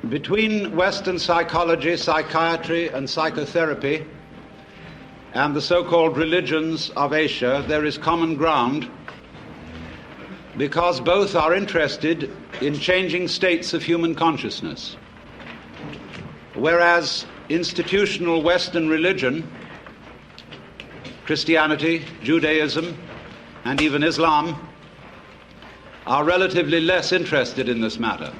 Between Western psychology, psychiatry, and psychotherapy and the so-called religions of Asia, there is common ground because both are interested in changing states of human consciousness. Whereas institutional Western religion, Christianity, Judaism, and even Islam are relatively less interested in this matter.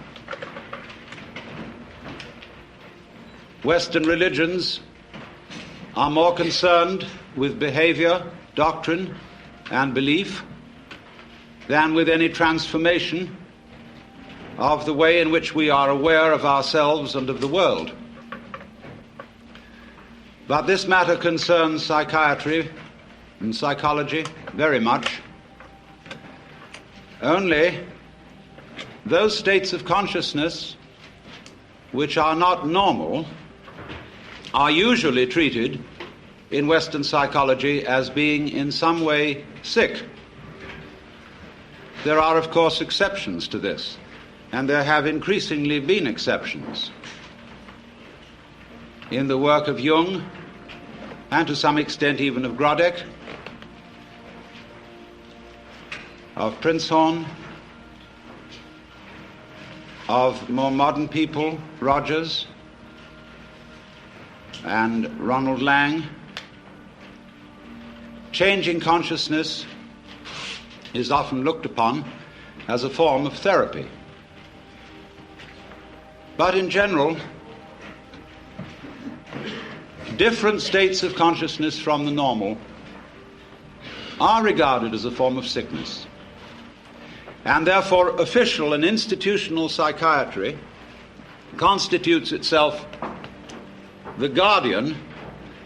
Western religions are more concerned with behavior, doctrine, and belief than with any transformation of the way in which we are aware of ourselves and of the world. But this matter concerns psychiatry and psychology very much. Only those states of consciousness which are not normal are usually treated in Western psychology as being in some way sick. There are, of course, exceptions to this, and there have increasingly been exceptions. In the work of Jung, and to some extent even of Grodek, of Prinzhorn, of more modern people, Rogers and Ronald Lang, changing consciousness is often looked upon as a form of therapy. But in general, different states of consciousness from the normal are regarded as a form of sickness. And therefore, official and institutional psychiatry constitutes itself the guardian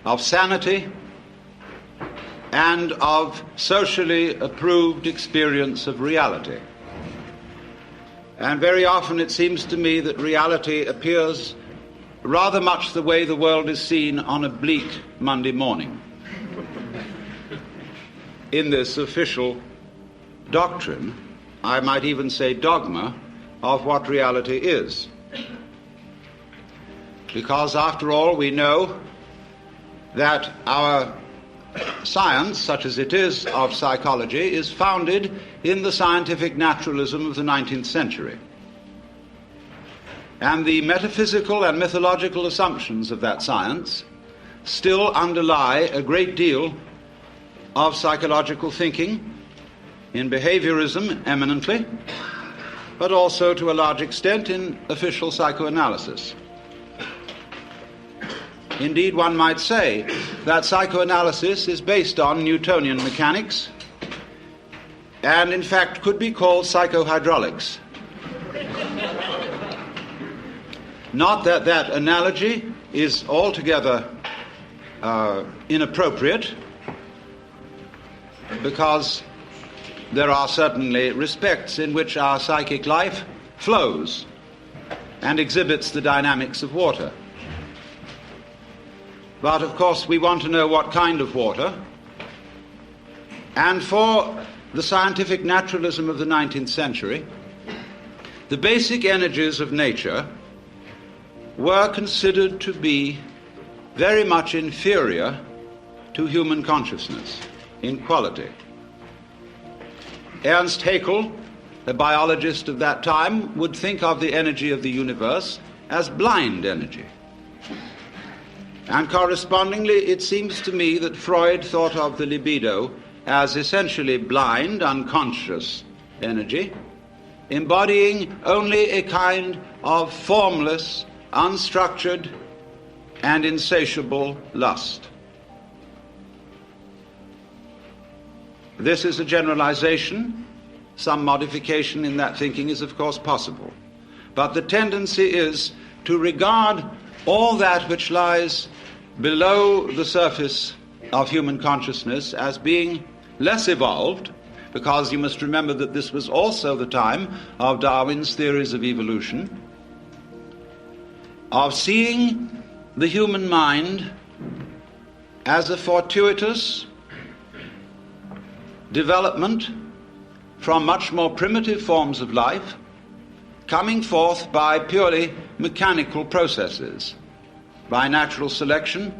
of sanity and of socially approved experience of reality. And very often it seems to me that reality appears rather much the way the world is seen on a bleak Monday morning. In this official doctrine, I might even say dogma, of what reality is. Because after all, we know that our science, such as it is of psychology, is founded in the scientific naturalism of the 19th century. And the metaphysical and mythological assumptions of that science still underlie a great deal of psychological thinking, in behaviorism eminently, but also to a large extent in official psychoanalysis. Indeed, one might say that psychoanalysis is based on Newtonian mechanics and in fact could be called psychohydraulics. Not that that analogy is altogether inappropriate, because there are certainly respects in which our psychic life flows and exhibits the dynamics of water. But of course we want to know what kind of water, and for the scientific naturalism of the 19th century, the basic energies of nature were considered to be very much inferior to human consciousness in quality. Ernst Haeckel, a biologist of that time, would think of the energy of the universe as blind energy. And correspondingly, it seems to me that Freud thought of the libido as essentially blind, unconscious energy, embodying only a kind of formless, unstructured, and insatiable lust. This is a generalization. Some modification in that thinking is, of course, possible. But the tendency is to regard all that which lies below the surface of human consciousness as being less evolved, because you must remember that this was also the time of Darwin's theories of evolution, of seeing the human mind as a fortuitous development from much more primitive forms of life, coming forth by purely mechanical processes, by natural selection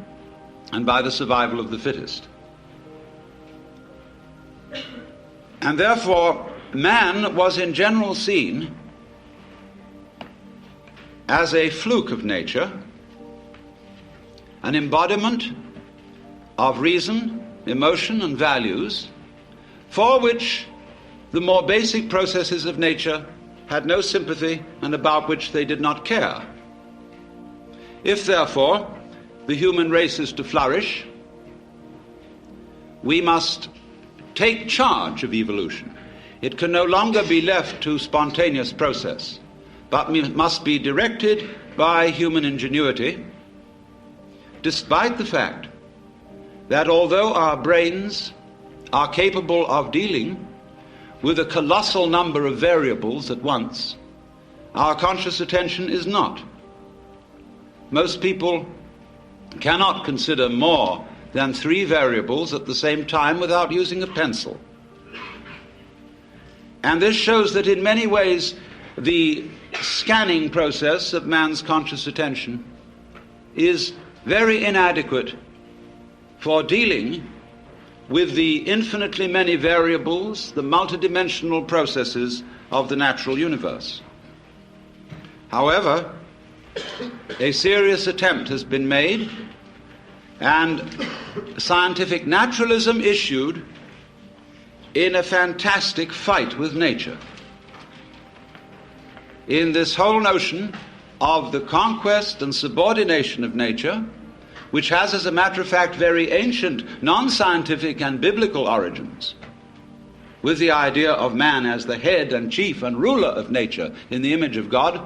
and by the survival of the fittest. And therefore, man was in general seen as a fluke of nature, an embodiment of reason, emotion, and values, for which the more basic processes of nature had no sympathy and about which they did not care. If, therefore, the human race is to flourish, we must take charge of evolution. It can no longer be left to spontaneous process, but must be directed by human ingenuity, despite the fact that although our brains are capable of dealing with a colossal number of variables at once, our conscious attention is not. Most people cannot consider more than 3 variables at the same time without using a pencil. And this shows that in many ways the scanning process of man's conscious attention is very inadequate for dealing with the infinitely many variables, the multidimensional processes of the natural universe. However, a serious attempt has been made, and scientific naturalism issued in a fantastic fight with nature, in this whole notion of the conquest and subordination of nature, which has, as a matter of fact, very ancient, non-scientific and biblical origins, with the idea of man as the head and chief and ruler of nature in the image of God.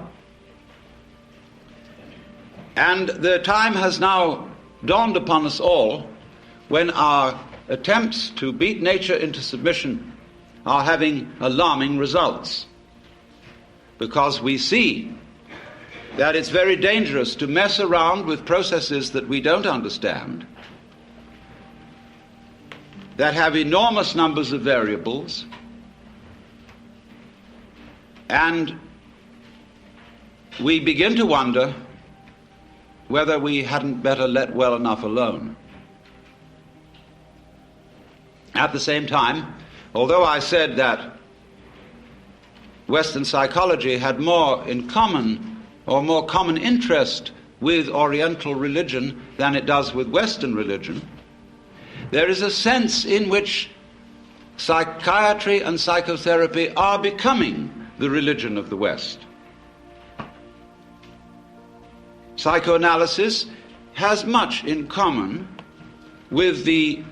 And the time has now dawned upon us all when our attempts to beat nature into submission are having alarming results, because we see that it's very dangerous to mess around with processes that we don't understand, that have enormous numbers of variables, and we begin to wonder whether we hadn't better let well enough alone. At the same time, although I said that Western psychology had more in common, or more common interest with Oriental religion than it does with Western religion, there is a sense in which psychiatry and psychotherapy are becoming the religion of the West. Psychoanalysis has much in common with the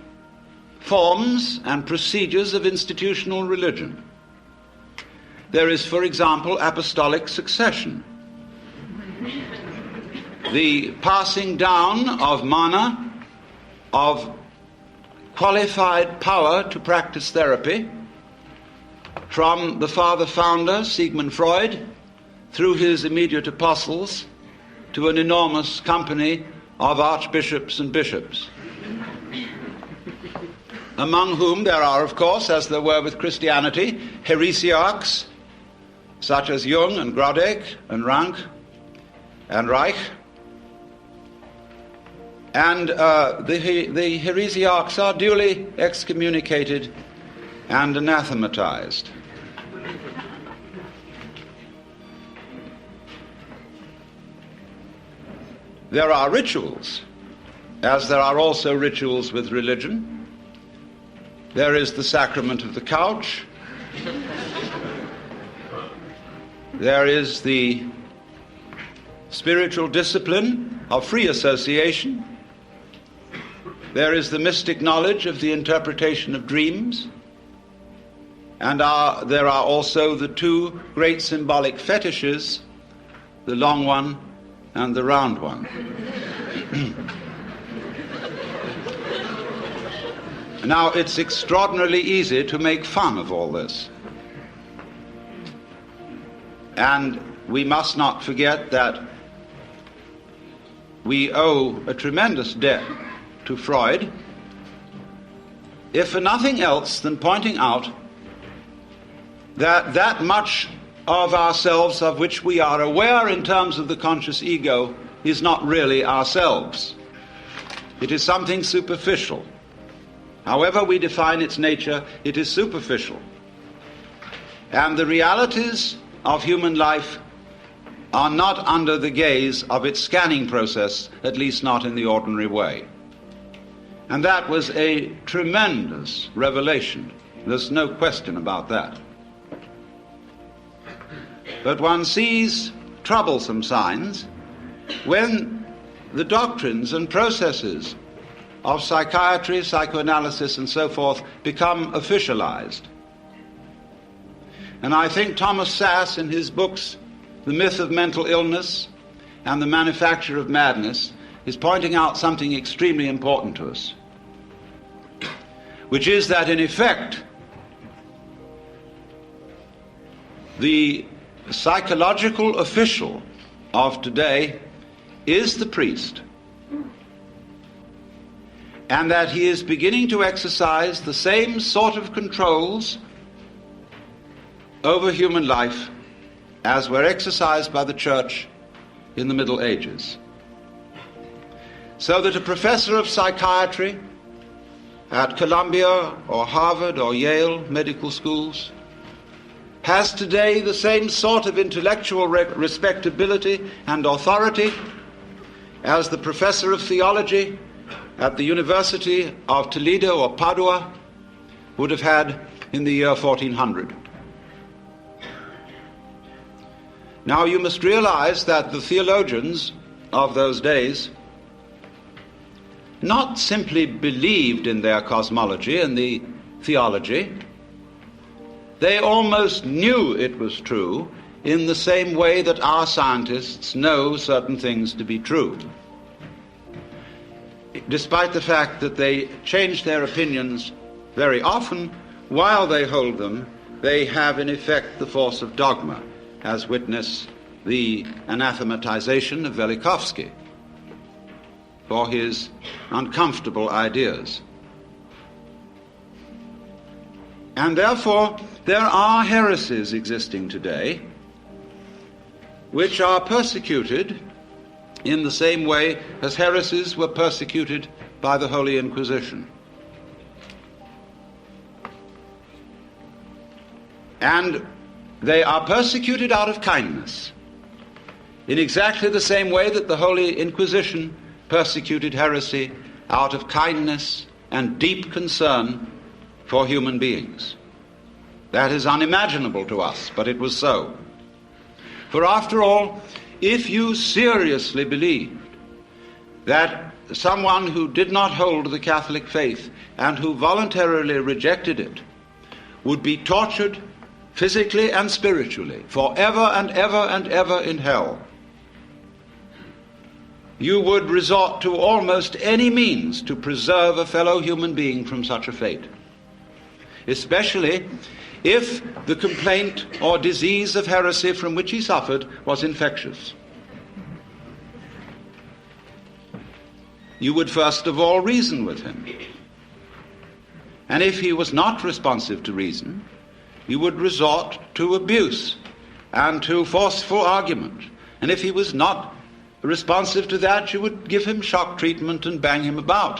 forms and procedures of institutional religion. There is, for example, apostolic succession, the passing down of mana, of qualified power to practice therapy, from the father founder, Sigmund Freud, through his immediate apostles, to an enormous company of archbishops and bishops, among whom there are, of course, as there were with Christianity, heresiarchs such as Jung and Grodek and Rank and Reich. And the heresiarchs are duly excommunicated and anathematized. There are rituals, as there are also rituals with religion. There is the sacrament of the couch. There is the spiritual discipline of free association. There is the mystic knowledge of the interpretation of dreams. And there are also the 2 great symbolic fetishes, the long one and the round one. Now, it's extraordinarily easy to make fun of all this. And we must not forget that we owe a tremendous debt to Freud, if for nothing else than pointing out that much of ourselves of which we are aware in terms of the conscious ego is not really ourselves. It is something superficial. However we define its nature, it is superficial. And the realities of human life are not under the gaze of its scanning process, at least not in the ordinary way. And that was a tremendous revelation. There's no question about that. But one sees troublesome signs when the doctrines and processes of psychiatry, psychoanalysis, and so forth become officialized. And I think Thomas Sass, in his books, The Myth of Mental Illness and The Manufacture of Madness, is pointing out something extremely important to us, which is that, in effect, the psychological official of today is the priest, and that he is beginning to exercise the same sort of controls over human life as were exercised by the church in the Middle Ages. So that a professor of psychiatry at Columbia or Harvard or Yale medical schools has today the same sort of intellectual respectability and authority as the professor of theology at the University of Toledo or Padua would have had in the year 1400. Now you must realize that the theologians of those days not simply believed in their cosmology and the theology, they almost knew it was true in the same way that our scientists know certain things to be true. Despite the fact that they change their opinions very often, while they hold them, they have in effect the force of dogma, as witness the anathematization of Velikovsky for his uncomfortable ideas. And therefore, there are heresies existing today which are persecuted in the same way as heresies were persecuted by the Holy Inquisition. And they are persecuted out of kindness, in exactly the same way that the Holy Inquisition persecuted heresy out of kindness and deep concern for human beings. That is unimaginable to us, but it was so. For after all, if you seriously believed that someone who did not hold the Catholic faith and who voluntarily rejected it would be tortured physically and spiritually forever and ever and ever in hell, you would resort to almost any means to preserve a fellow human being from such a fate, especially if the complaint or disease of heresy from which he suffered was infectious. You would first of all reason with him. And if he was not responsive to reason, you would resort to abuse and to forceful argument. And if he was not responsive to that, you would give him shock treatment and bang him about.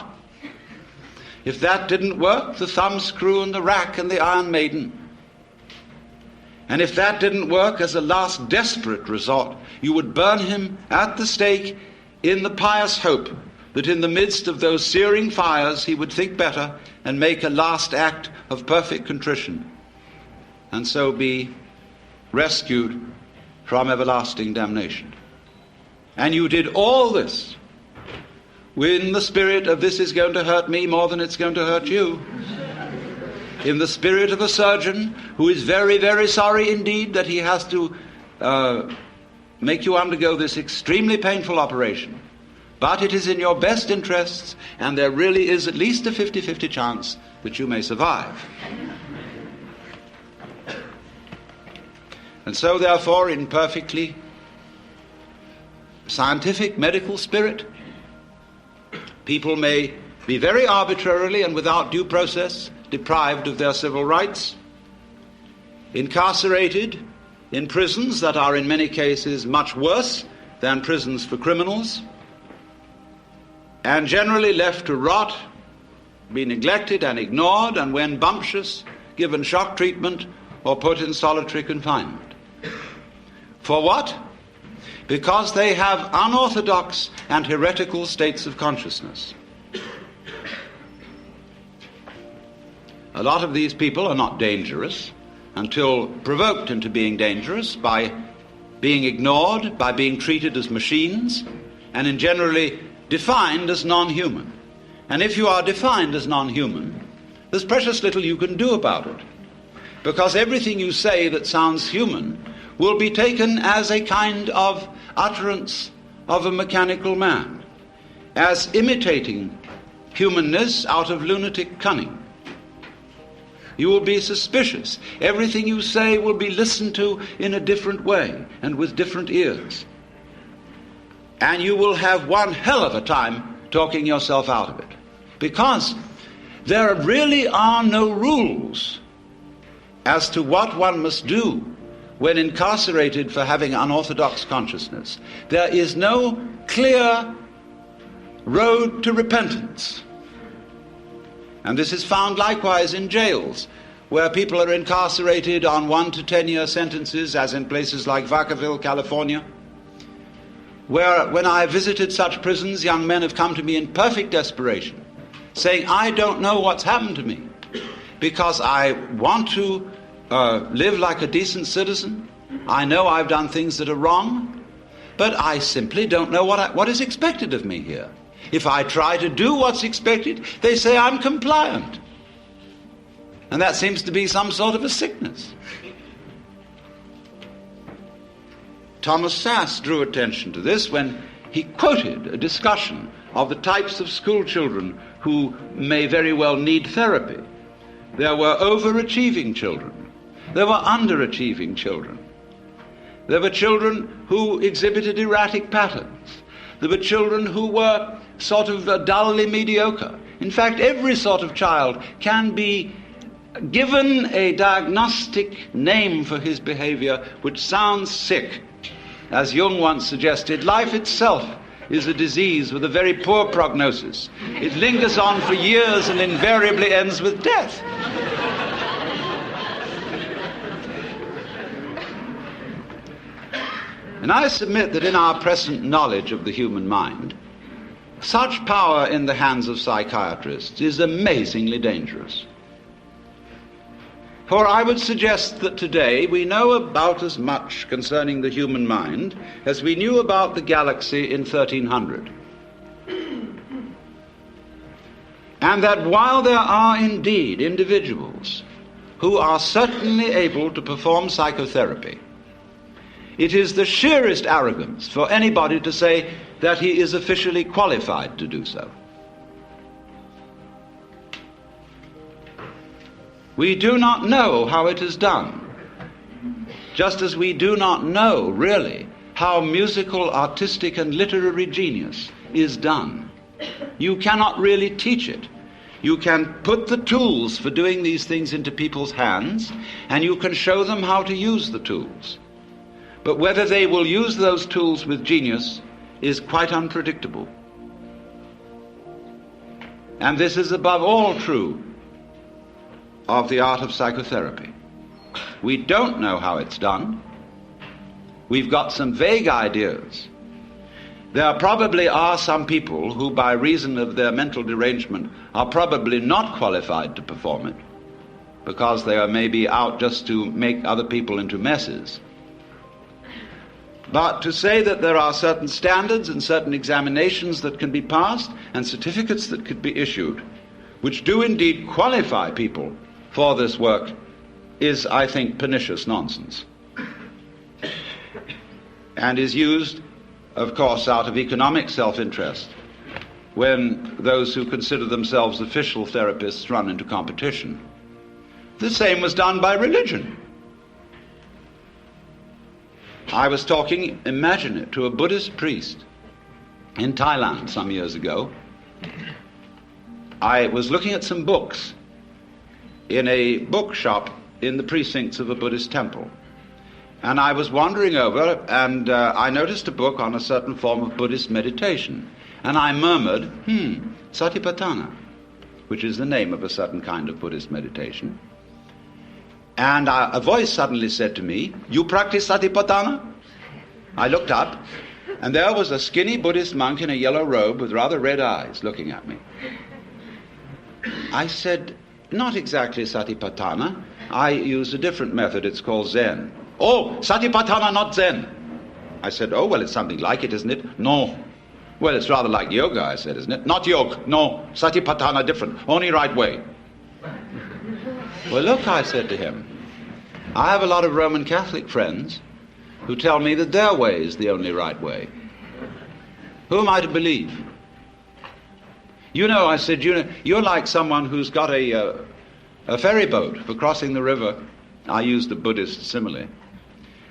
If that didn't work, the thumbscrew and the rack and the Iron Maiden. And if that didn't work, as a last desperate resort, you would burn him at the stake in the pious hope that in the midst of those searing fires he would think better and make a last act of perfect contrition, and so be rescued from everlasting damnation. And you did all this in the spirit of this is going to hurt me more than it's going to hurt you. In the spirit of a surgeon who is very, very sorry indeed that he has to make you undergo this extremely painful operation. But it is in your best interests, and there really is at least a 50-50 chance that you may survive. And so, therefore, in perfectly scientific medical spirit, people may be very arbitrarily and without due process deprived of their civil rights, incarcerated in prisons that are in many cases much worse than prisons for criminals, and generally left to rot, be neglected and ignored, and when bumptious, given shock treatment or put in solitary confinement. For what? Because they have unorthodox and heretical states of consciousness. A lot of these people are not dangerous until provoked into being dangerous by being ignored, by being treated as machines, and in generally defined as non-human. And if you are defined as non-human, there's precious little you can do about it, because everything you say that sounds human will be taken as a kind of utterance of a mechanical man, as imitating humanness out of lunatic cunning. You will be suspicious. Everything you say will be listened to in a different way and with different ears. And you will have one hell of a time talking yourself out of it, because there really are no rules as to what one must do when incarcerated for having unorthodox consciousness. There is no clear road to repentance. And this is found likewise in jails, where people are incarcerated on 1 to 10 year sentences, as in places like Vacaville, California, where when I visited such prisons, young men have come to me in perfect desperation, saying, I don't know what's happened to me, because I want to live like a decent citizen. I know I've done things that are wrong, but I simply don't know what is expected of me here. If I try to do what's expected, they say I'm compliant. And that seems to be some sort of a sickness. Thomas Sass drew attention to this when he quoted a discussion of the types of school children who may very well need therapy. There were overachieving children. There were underachieving children. There were children who exhibited erratic patterns. There were children who were sort of dully mediocre. In fact, every sort of child can be given a diagnostic name for his behavior which sounds sick. As Jung once suggested, life itself is a disease with a very poor prognosis. It lingers on for years and invariably ends with death. And I submit that in our present knowledge of the human mind, such power in the hands of psychiatrists is amazingly dangerous. For I would suggest that today we know about as much concerning the human mind as we knew about the galaxy in 1300. And that while there are indeed individuals who are certainly able to perform psychotherapy, it is the sheerest arrogance for anybody to say that he is officially qualified to do so. We do not know how it is done, just as we do not know, really, how musical, artistic, and literary genius is done. You cannot really teach it. You can put the tools for doing these things into people's hands, and you can show them how to use the tools. But whether they will use those tools with genius is quite unpredictable. And this is above all true of the art of psychotherapy. We don't know how it's done. We've got some vague ideas. There probably are some people who, by reason of their mental derangement, are probably not qualified to perform it, because they are maybe out just to make other people into messes. But to say that there are certain standards and certain examinations that can be passed and certificates that could be issued, which do indeed qualify people for this work, is, I think, pernicious nonsense. And is used, of course, out of economic self-interest, when those who consider themselves official therapists run into competition. The same was done by religion. I was talking, imagine it, to a Buddhist priest in Thailand some years ago. I was looking at some books in a bookshop in the precincts of a Buddhist temple. And I was wandering over, and I noticed a book on a certain form of Buddhist meditation. And I murmured, Satipatthana, which is the name of a certain kind of Buddhist meditation. And a voice suddenly said to me, "You practice Satipatthana?" I looked up, and there was a skinny Buddhist monk in a yellow robe with rather red eyes looking at me. I said, "Not exactly Satipatthana. I use a different method. It's called Zen." "Oh, Satipatthana, not Zen." I said, "Oh, well, it's something like it, isn't it?" "No." "Well, it's rather like yoga," I said, "isn't it?" "Not yoga. No. Satipatthana different. Only right way." "Well, look," I said to him, "I have a lot of Roman Catholic friends who tell me that their way is the only right way. Who am I to believe?" I said, you're like someone who's got a ferry boat for crossing the river. I used the Buddhist simile.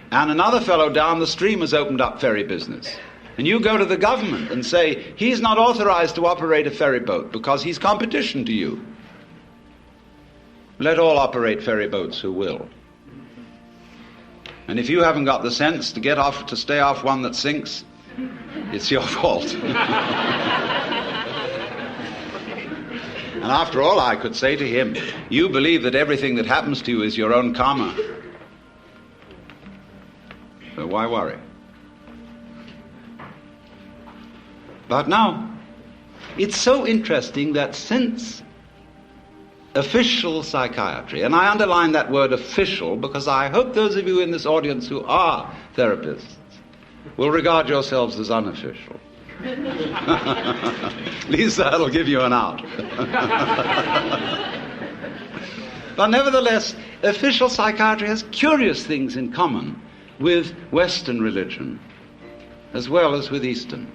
And another fellow down the stream has opened up ferry business. And you go to the government and say, he's not authorized to operate a ferry boat because he's competition to you. Let all operate ferry boats who will. And if you haven't got the sense to stay off one that sinks, it's your fault. And after all, I could say to him, you believe that everything that happens to you is your own karma. So why worry? But now, it's so interesting that since official psychiatry, and I underline that word official because I hope those of you in this audience who are therapists will regard yourselves as unofficial. At least that'll give you an out. But nevertheless, official psychiatry has curious things in common with Western religion as well as with Eastern.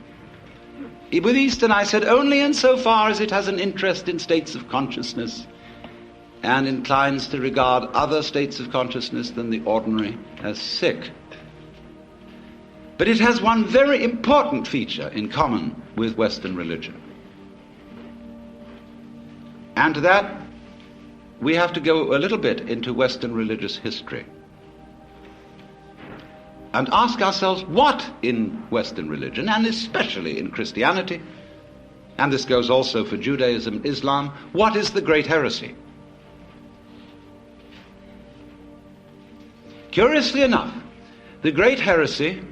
With Eastern, I said, only insofar as it has an interest in states of consciousness and inclines to regard other states of consciousness than the ordinary as sick. But it has one very important feature in common with Western religion. And to that, we have to go a little bit into Western religious history and ask ourselves what in Western religion, and especially in Christianity, and this goes also for Judaism and Islam, what is the great heresy? Curiously enough, the great heresy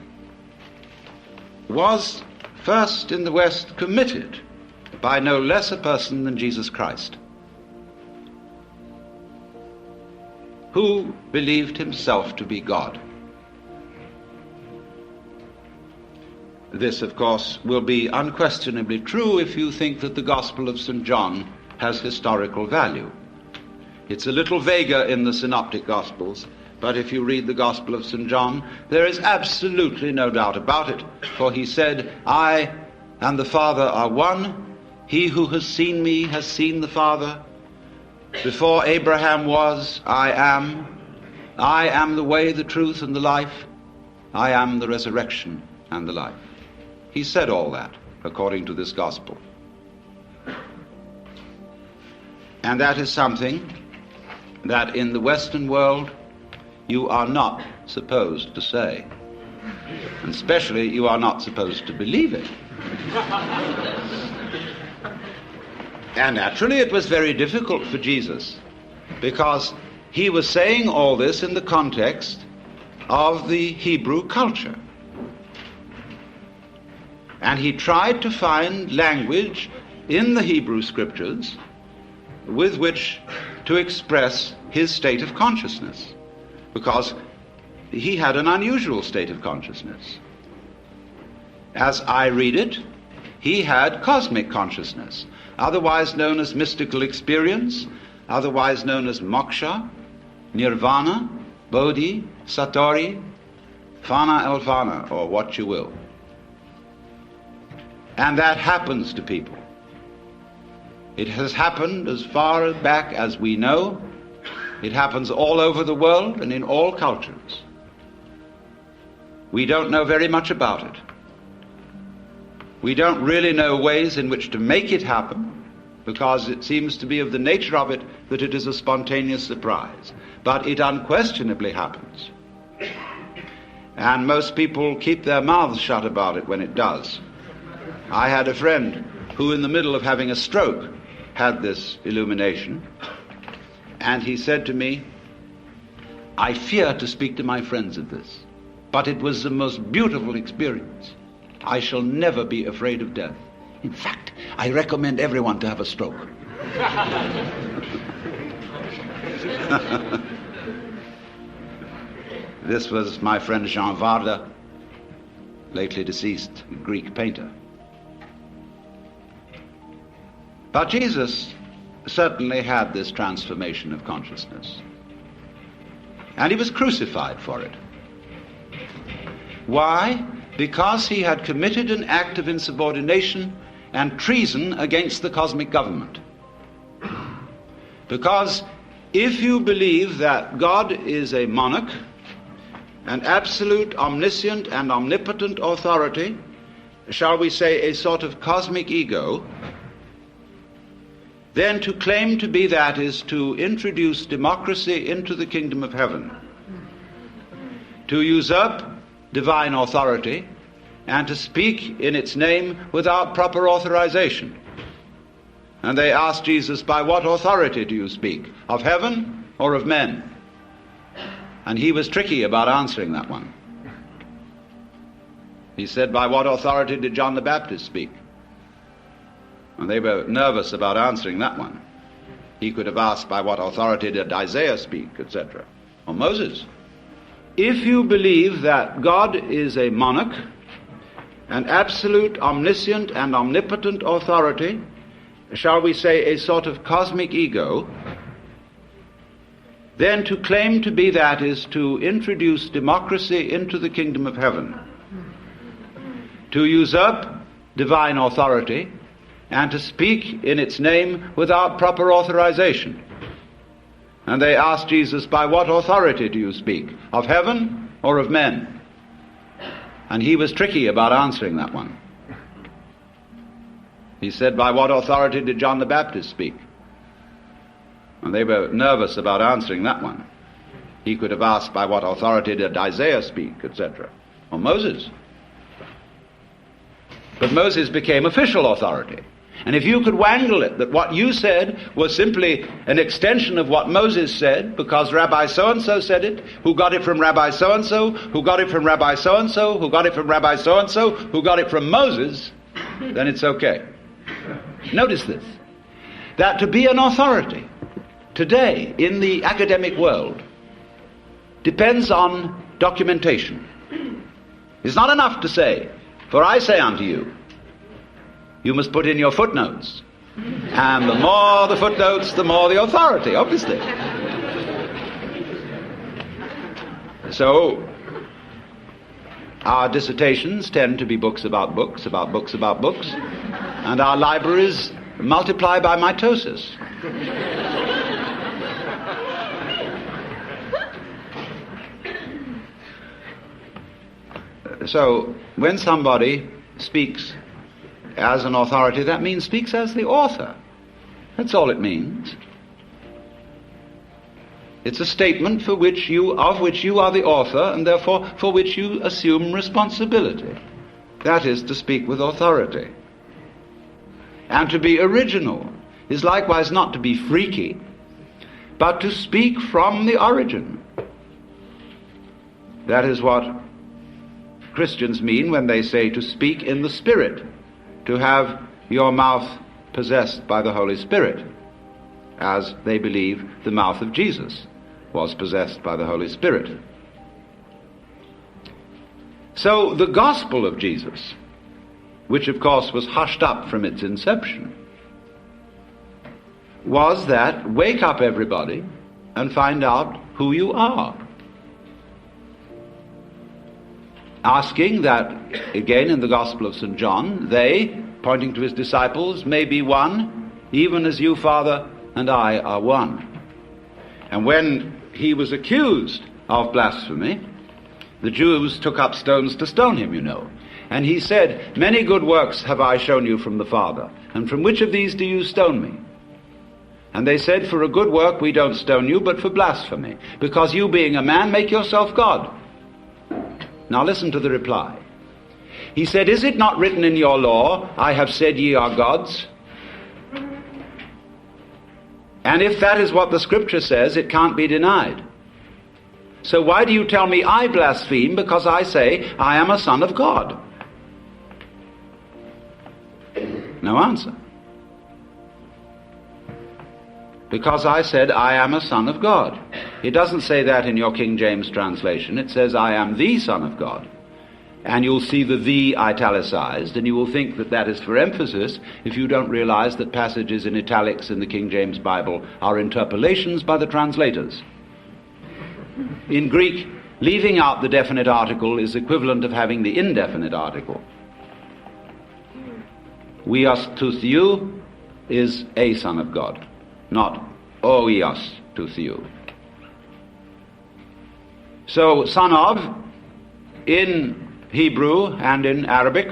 was first in the West committed by no less a person than Jesus Christ, who believed himself to be God. This, of course, will be unquestionably true if you think that the Gospel of St. John has historical value. It's a little vaguer in the Synoptic Gospels, but if you read the Gospel of St. John, there is absolutely no doubt about it, for he said, I and the Father are one. He who has seen me has seen the Father. Before Abraham was, I am. I am the way, the truth, and the life. I am the resurrection and the life. He said all that according to this gospel. And that is something that in the Western world you are not supposed to say. And especially you are not supposed to believe it. And naturally it was very difficult for Jesus, because he was saying all this in the context of the Hebrew culture. And he tried to find language in the Hebrew scriptures with which to express his state of consciousness, because he had an unusual state of consciousness. As I read it, he had cosmic consciousness, otherwise known as mystical experience, otherwise known as moksha, nirvana, bodhi, satori, fana elfana, or what you will. And that happens to people. It has happened as far back as we know. It happens all over the world and in all cultures. We don't know very much about it. We don't really know ways in which to make it happen, because it seems to be of the nature of it that it is a spontaneous surprise. But it unquestionably happens. And most people keep their mouths shut about it when it does. I had a friend who, in the middle of having a stroke, had this illumination, and he said to me, "I fear to speak to my friends of this, but it was the most beautiful experience. I shall never be afraid of death. In fact, I recommend everyone to have a stroke." This was my friend Jean Varda, lately deceased, Greek painter. But Jesus certainly had this transformation of consciousness. And he was crucified for it. Why? Because he had committed an act of insubordination and treason against the cosmic government. Because if you believe that God is a monarch, an absolute, omniscient, and omnipotent authority, shall we say a sort of cosmic ego, then to claim to be that is to introduce democracy into the kingdom of heaven, to usurp divine authority, and to speak in its name without proper authorization. And they asked Jesus, "By what authority do you speak? Of heaven or of men?" And he was tricky about answering that one. He said, "By what authority did John the Baptist speak?" And they were nervous about answering that one. He could have asked, "By what authority did Isaiah speak?" etc. Or Moses. If you believe that God is a monarch, an absolute, omniscient, and omnipotent authority, shall we say a sort of cosmic ego, then to claim to be that is to introduce democracy into the kingdom of heaven, to usurp divine authority, and to speak in its name without proper authorization. And they asked Jesus, "By what authority do you speak? Of heaven or of men?" And he was tricky about answering that one. He said, "By what authority did John the Baptist speak?" And they were nervous about answering that one. He could have asked, "By what authority did Isaiah speak?" etc. Or Moses. But Moses became official authority. And if you could wangle it that what you said was simply an extension of what Moses said, because Rabbi so-and-so said it, who got it from Rabbi so-and-so, who got it from Rabbi so-and-so, who got it from Rabbi so-and-so, who got it from Moses, then it's okay. Notice this, that to be an authority today in the academic world depends on documentation. It's not enough to say, "For I say unto you," you must put in your footnotes. And the more the footnotes, the more the authority, obviously. So, our dissertations tend to be books about books, about books about books, and our libraries multiply by mitosis. So, when somebody speaks as an authority, that means speaks as the author. That's all it means. It's a statement of which you are the author, and therefore for which you assume responsibility. That is to speak with authority. And to be original is likewise not to be freaky, but to speak from the origin. That is what Christians mean when they say to speak in the Spirit, to have your mouth possessed by the Holy Spirit, as they believe the mouth of Jesus was possessed by the Holy Spirit. So the gospel of Jesus, which of course was hushed up from its inception, was that wake up everybody and find out who you are. Asking that, again in the Gospel of St. John, they, pointing to his disciples, may be one, even as you, Father, and I are one. And when he was accused of blasphemy, the Jews took up stones to stone him, you know. And he said, "Many good works have I shown you from the Father, and from which of these do you stone me?" And they said, "For a good work we don't stone you, but for blasphemy, because you being a man make yourself God." Now listen to the reply. He said, is it not written in your law, I have said ye are gods? And if that is what the scripture says, it can't be denied. So why do you tell me I blaspheme because I say I am a son of God? No answer. Because I said I am a son of God. It doesn't say that in your King James translation. It says I am the son of God. And you'll see the italicized, and you will think that that is for emphasis if you don't realize that passages in italics in the King James Bible are interpolations by the translators. In Greek, leaving out the definite article is equivalent of having the indefinite article. Oios to theou is a son of God, not oios to theou. So, son of, in Hebrew and in Arabic,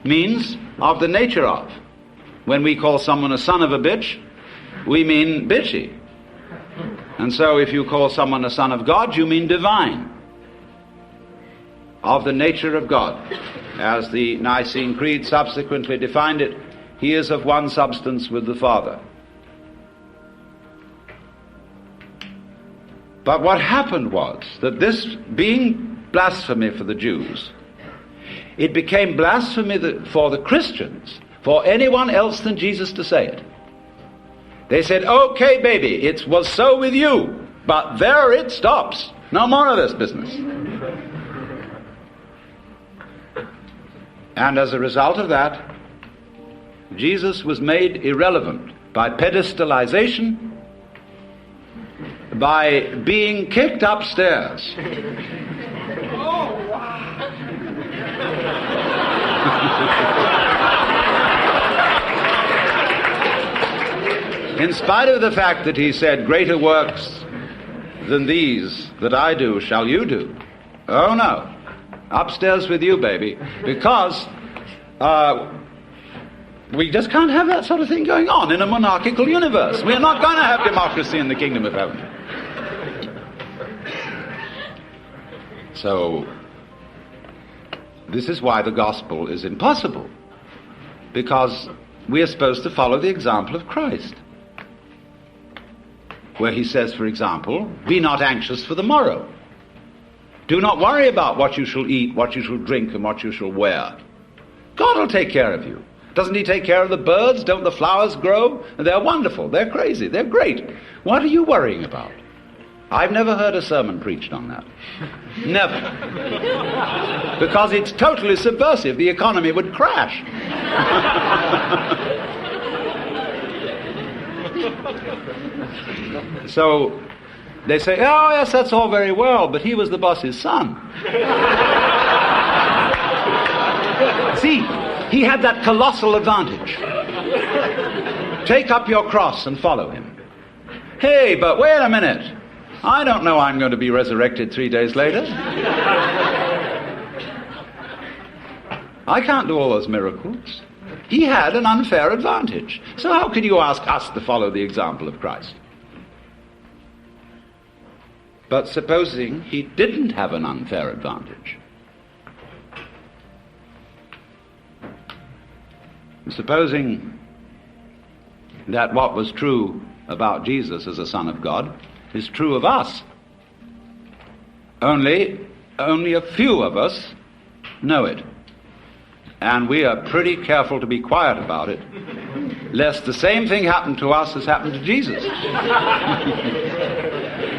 means of the nature of. When we call someone a son of a bitch, we mean bitchy. And so if you call someone a son of God, you mean divine, of the nature of God. As the Nicene Creed subsequently defined it, he is of one substance with the Father. But what happened was that this being blasphemy for the Jews, it became blasphemy for the Christians, for anyone else than Jesus to say it. They said, okay, baby, it was so with you, but there it stops. No more of this business. And as a result of that, Jesus was made irrelevant by pedestalization, by being kicked upstairs. In spite of the fact that he said, greater works than these that I do shall you do. Oh no, upstairs with you, baby, because we just can't have that sort of thing going on in a monarchical universe. We're not going to have democracy in the kingdom of heaven. So, this is why the gospel is impossible, because we are supposed to follow the example of Christ, where he says, for example, be not anxious for the morrow. Do not worry about what you shall eat, what you shall drink, and what you shall wear. God will take care of you. Doesn't he take care of the birds? Don't the flowers grow? They're wonderful. They're crazy. They're great. What are you worrying about? I've never heard a sermon preached on that. Never. Because it's totally subversive. The economy would crash. So they say, oh yes, that's all very well, but he was the boss's son. See, he had that colossal advantage. Take up your cross and follow him. Hey, but wait a minute. I don't know I'm going to be resurrected 3 days later. I can't do all those miracles. He had an unfair advantage. So how can you ask us to follow the example of Christ? But supposing he didn't have an unfair advantage, supposing that what was true about Jesus as a son of God is true of us, only a few of us know it. And we are pretty careful to be quiet about it, lest the same thing happen to us as happened to Jesus.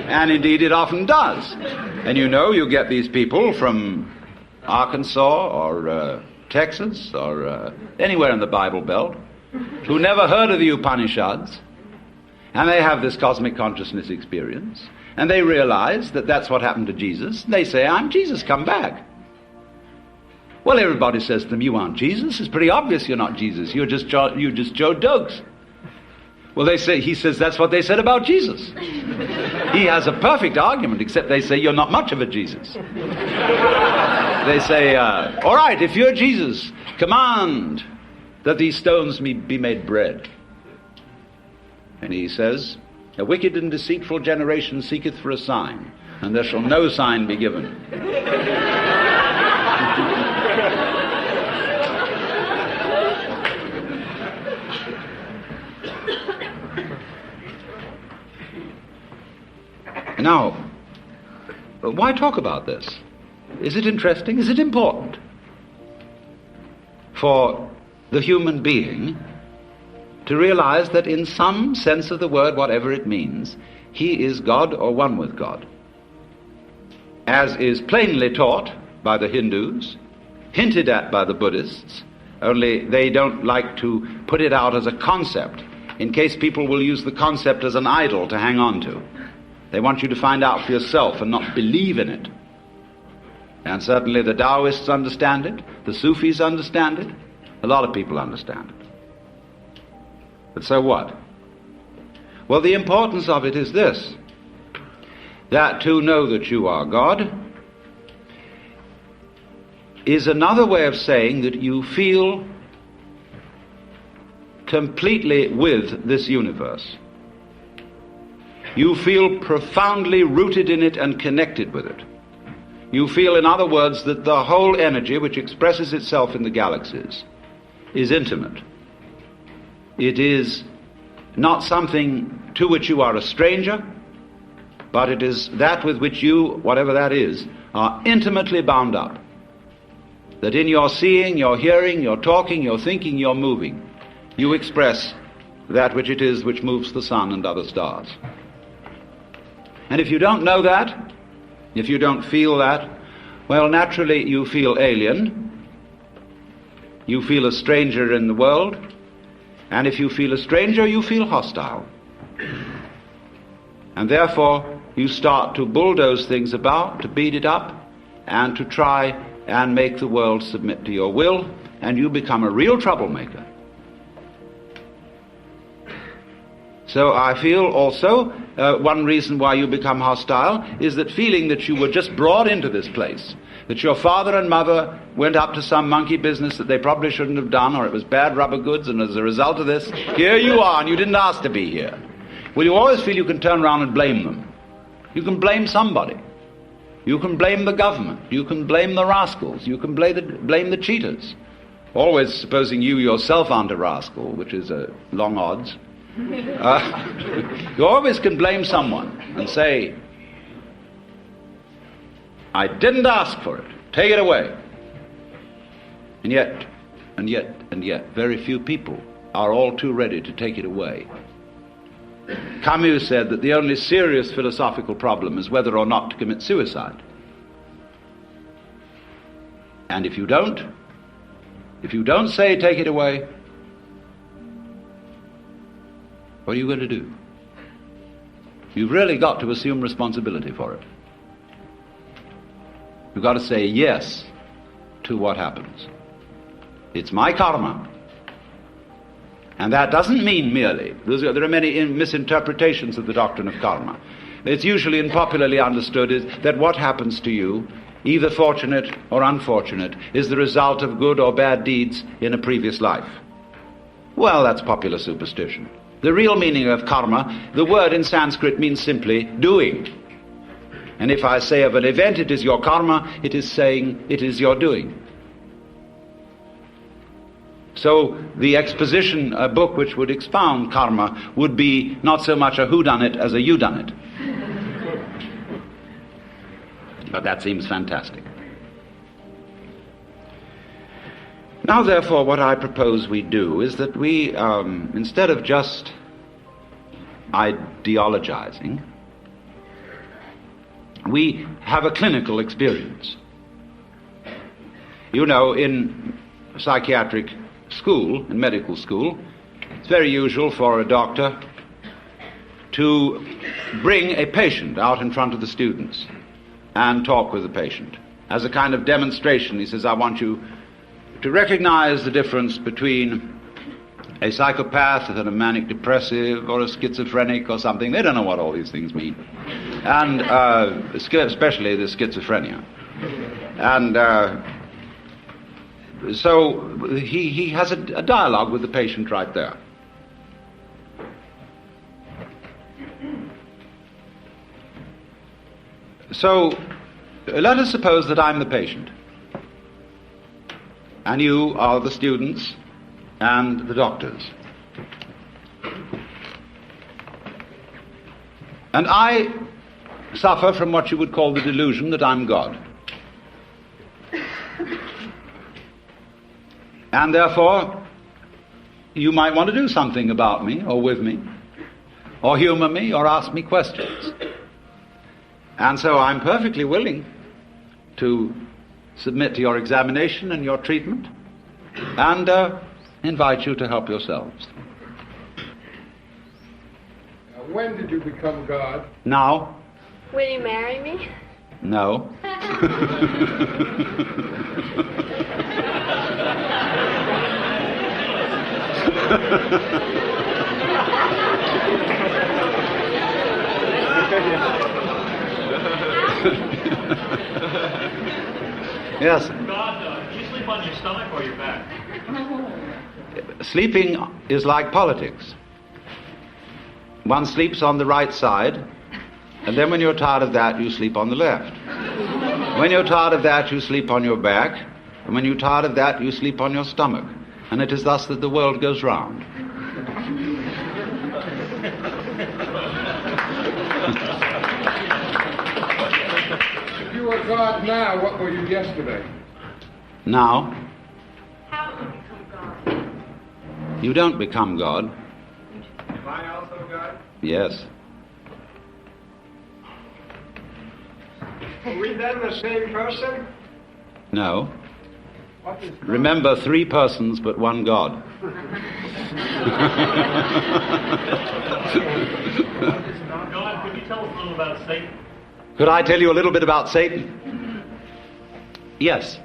And indeed it often does. And you get these people from Arkansas or Texas or anywhere in the Bible Belt who never heard of the Upanishads, and they have this cosmic consciousness experience, and they realize that that's what happened to Jesus, and they say, I'm Jesus, come back. Well, everybody says to them, you aren't Jesus. It's pretty obvious you're not Jesus. You're just Joe Doug's. Well, he says that's what they said about Jesus. He has a perfect argument, except they say you're not much of a Jesus. They say, all right, if you're Jesus, command that these stones be made bread. And he says, a wicked and deceitful generation seeketh for a sign, and there shall no sign be given. Now, why talk about this? Is it interesting? Is it important for the human being to realize that in some sense of the word, whatever it means, he is God or one with God, as is plainly taught by the Hindus, hinted at by the Buddhists, only they don't like to put it out as a concept, in case people will use the concept as an idol to hang on to. They want you to find out for yourself and not believe in it. And certainly the Taoists understand it, the Sufis understand it, a lot of people understand it. But so what? Well, the importance of it is this, that to know that you are God is another way of saying that you feel completely with this universe. You feel profoundly rooted in it and connected with it. You feel, in other words, that the whole energy which expresses itself in the galaxies is intimate. It is not something to which you are a stranger, but it is that with which you, whatever that is, are intimately bound up. That in your seeing, your hearing, your talking, your thinking, your moving, you express that which it is which moves the sun and other stars. And if you don't know that, if you don't feel that, well, naturally you feel alien, you feel a stranger in the world, and if you feel a stranger, you feel hostile. And therefore, you start to bulldoze things about, to beat it up, and to try and make the world submit to your will, and you become a real troublemaker. So I feel also one reason why you become hostile is that feeling that you were just brought into this place, that your father and mother went up to some monkey business that they probably shouldn't have done, or it was bad rubber goods, and as a result of this, here you are, and you didn't ask to be here. Well, you always feel you can turn around and blame them. You can blame somebody. You can blame the government. You can blame the rascals. You can blame the cheaters. Always supposing you yourself aren't a rascal, which is long odds. You always can blame someone and say, I didn't ask for it, take it away. And yet, very few people are all too ready to take it away. Camus said that the only serious philosophical problem is whether or not to commit suicide. And if you don't say take it away, what are you going to do? You've really got to assume responsibility for it. You've got to say yes to what happens. It's my karma. And that doesn't mean merely, there are many misinterpretations of the doctrine of karma. It's usually and popularly understood is that what happens to you, either fortunate or unfortunate, is the result of good or bad deeds in a previous life. Well, that's popular superstition. The real meaning of karma, the word in Sanskrit means simply doing. And if I say of an event it is your karma, it is saying it is your doing. So the exposition, a book which would expound karma, would be not so much a whodunit as a youdunit. But that seems fantastic. Now, therefore, what I propose we do is that we, instead of just ideologizing, we have a clinical experience. You know, in psychiatric school, in medical school, it's very usual for a doctor to bring a patient out in front of the students and talk with the patient. As a kind of demonstration, he says, I want you to recognize the difference between a psychopath and a manic depressive or a schizophrenic or something. They don't know what all these things mean. And especially the schizophrenia. And so he has a dialogue with the patient right there. So let us suppose that I'm the patient, and you are the students and the doctors. And I suffer from what you would call the delusion that I'm God. And therefore, you might want to do something about me, or with me, or humor me, or ask me questions. And so I'm perfectly willing to submit to your examination and your treatment, and invite you to help yourselves. When did you become God? Now. Will you marry me? No. Yes. God, do you sleep on your stomach or your back? Sleeping is like politics. One sleeps on the right side, and then when you're tired of that, you sleep on the left. When you're tired of that, you sleep on your back, and when you're tired of that, you sleep on your stomach. And it is thus that the world goes round. If you were God now, what were you yesterday? Now, How do you become God? you don't become God. Am I also God? Yes. Are we then the same person? No. What is God? Remember, 3 persons but 1 God. God, could you tell us a little about Satan? Could I tell you a little bit about Satan? Yes.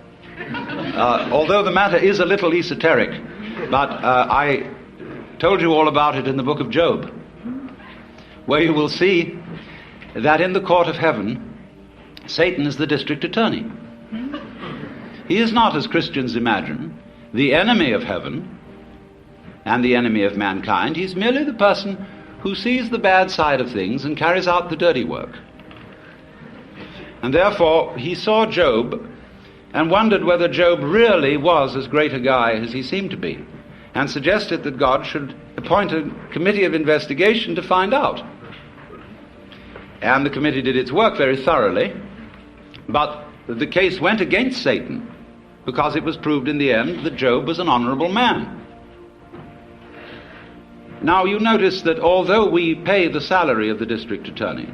Although the matter is a little esoteric, but I told you all about it in the book of Job, where you will see that in the court of heaven, Satan is the district attorney. He is not, as Christians imagine, the enemy of heaven and the enemy of mankind. He's merely the person who sees the bad side of things and carries out the dirty work. And therefore, he saw Job and wondered whether Job really was as great a guy as he seemed to be, and suggested that God should appoint a committee of investigation to find out. And the committee did its work very thoroughly, but the case went against Satan, because it was proved in the end that Job was an honorable man. Now you notice that although we pay the salary of the district attorney,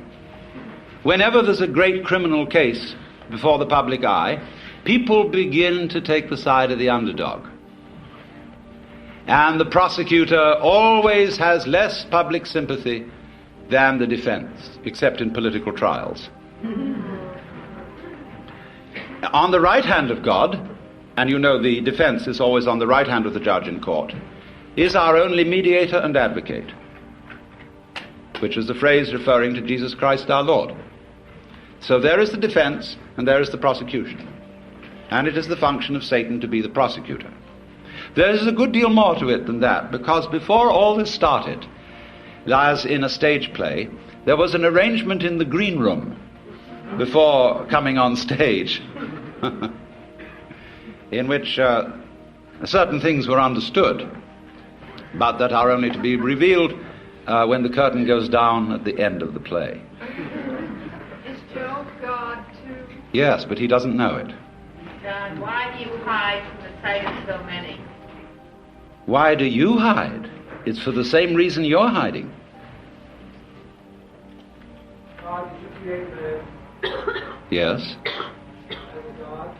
whenever there's a great criminal case before the public eye, people begin to take the side of the underdog. And the prosecutor always has less public sympathy than the defense, except in political trials. On the right hand of God, and you know the defense is always on the right hand of the judge in court, is our only mediator and advocate, which is the phrase referring to Jesus Christ our Lord. So there is the defense and there is the prosecution. And it is the function of Satan to be the prosecutor. There is a good deal more to it than that, because before all this started, as in a stage play, there was an arrangement in the green room before coming on stage in which certain things were understood, but that are only to be revealed when the curtain goes down at the end of the play. Is Job God too? Yes, but he doesn't know it. God, why do you hide from the sight of so many? Why do you hide? It's for the same reason you're hiding. God, did you create man Yes. as a God?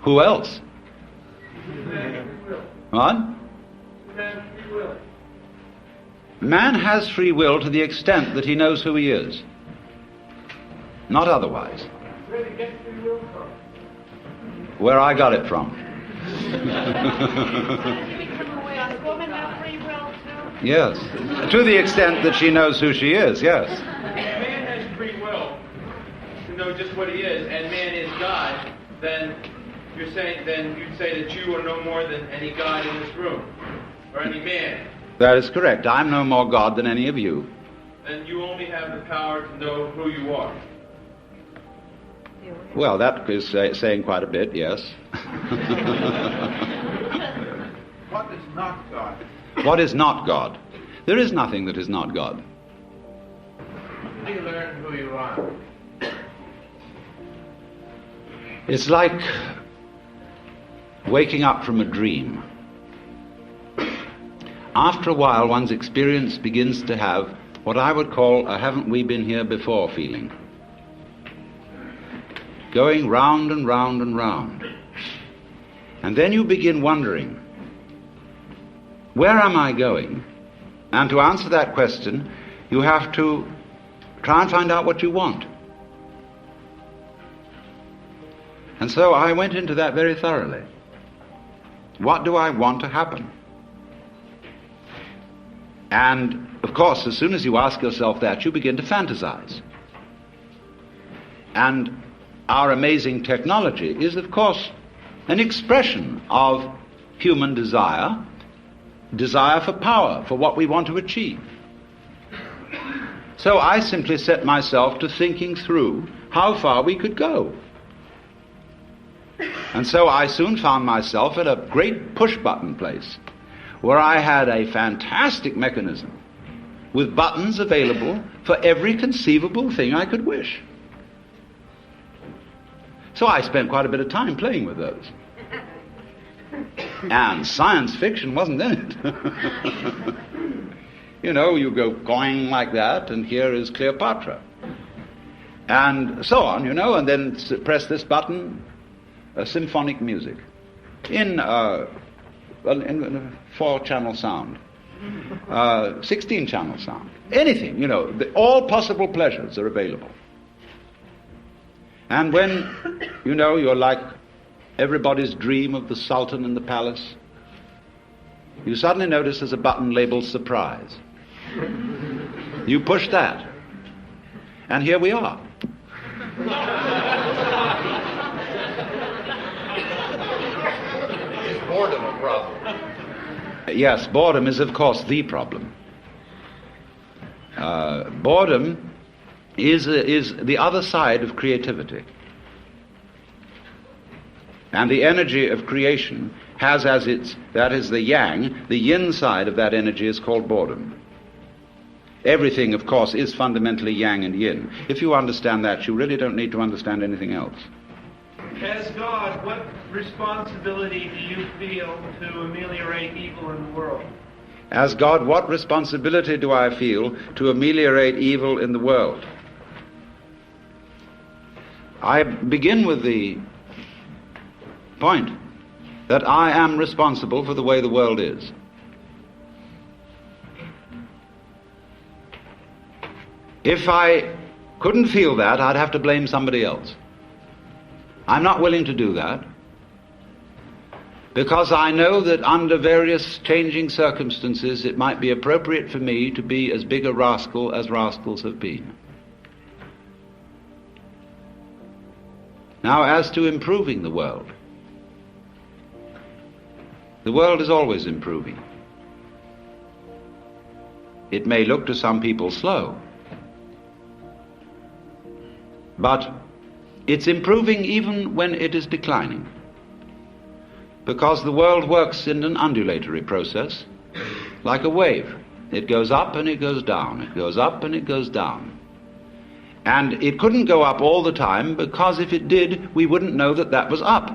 Who else? Man free will. What? Man free will. Man has free will to the extent that he knows who he is. Not otherwise. Where did he get free will from? Where I got it from. Does woman have free will too? Yes. To the extent that she knows who she is, yes. If man has free will to know just what he is, and man is God, then you'd say that you are no more than any God in this room, or any man. That is correct. I'm no more God than any of you. Then you only have the power to know who you are. Well, that is saying quite a bit, yes. What is not God? What is not God? There is nothing that is not God. How do you learn who you are. It's like waking up from a dream. After a while, one's experience begins to have what I would call a haven't we been here before feeling. Going round and round and round. And then you begin wondering, where am I going? And to answer that question, you have to try and find out what you want. And so I went into that very thoroughly. What do I want to happen? And, of course, as soon as you ask yourself that, you begin to fantasize. And our amazing technology is, of course, an expression of human desire for power, for what we want to achieve. So I simply set myself to thinking through how far we could go. And so I soon found myself at a great push-button place where I had a fantastic mechanism with buttons available for every conceivable thing I could wish. So I spent quite a bit of time playing with those. And science fiction wasn't in it. You know, you go going like that, and here is Cleopatra. And so on, you know, and then press this button, symphonic music in a 4-channel sound, 16-channel sound, anything, you know, all possible pleasures are available. And when, you know, you're like everybody's dream of the Sultan in the palace, you suddenly notice there's a button labeled surprise. You push that, and here we are. Is boredom a problem? Yes, boredom is, of course, the problem. Boredom is the other side of creativity. And the energy of creation has as that is the yang, the yin side of that energy is called boredom. Everything, of course, is fundamentally yang and yin. If you understand that, you really don't need to understand anything else. As God, what responsibility do you feel to ameliorate evil in the world? As God, what responsibility do I feel to ameliorate evil in the world? I begin with the point that I am responsible for the way the world is. If I couldn't feel that, I'd have to blame somebody else. I'm not willing to do that, because I know that under various changing circumstances it might be appropriate for me to be as big a rascal as rascals have been. Now, as to improving the world is always improving. It may look to some people slow, but it's improving even when it is declining, because the world works in an undulatory process, like a wave. It goes up and it goes down, it goes up and it goes down. And it couldn't go up all the time, because if it did, we wouldn't know that that was up.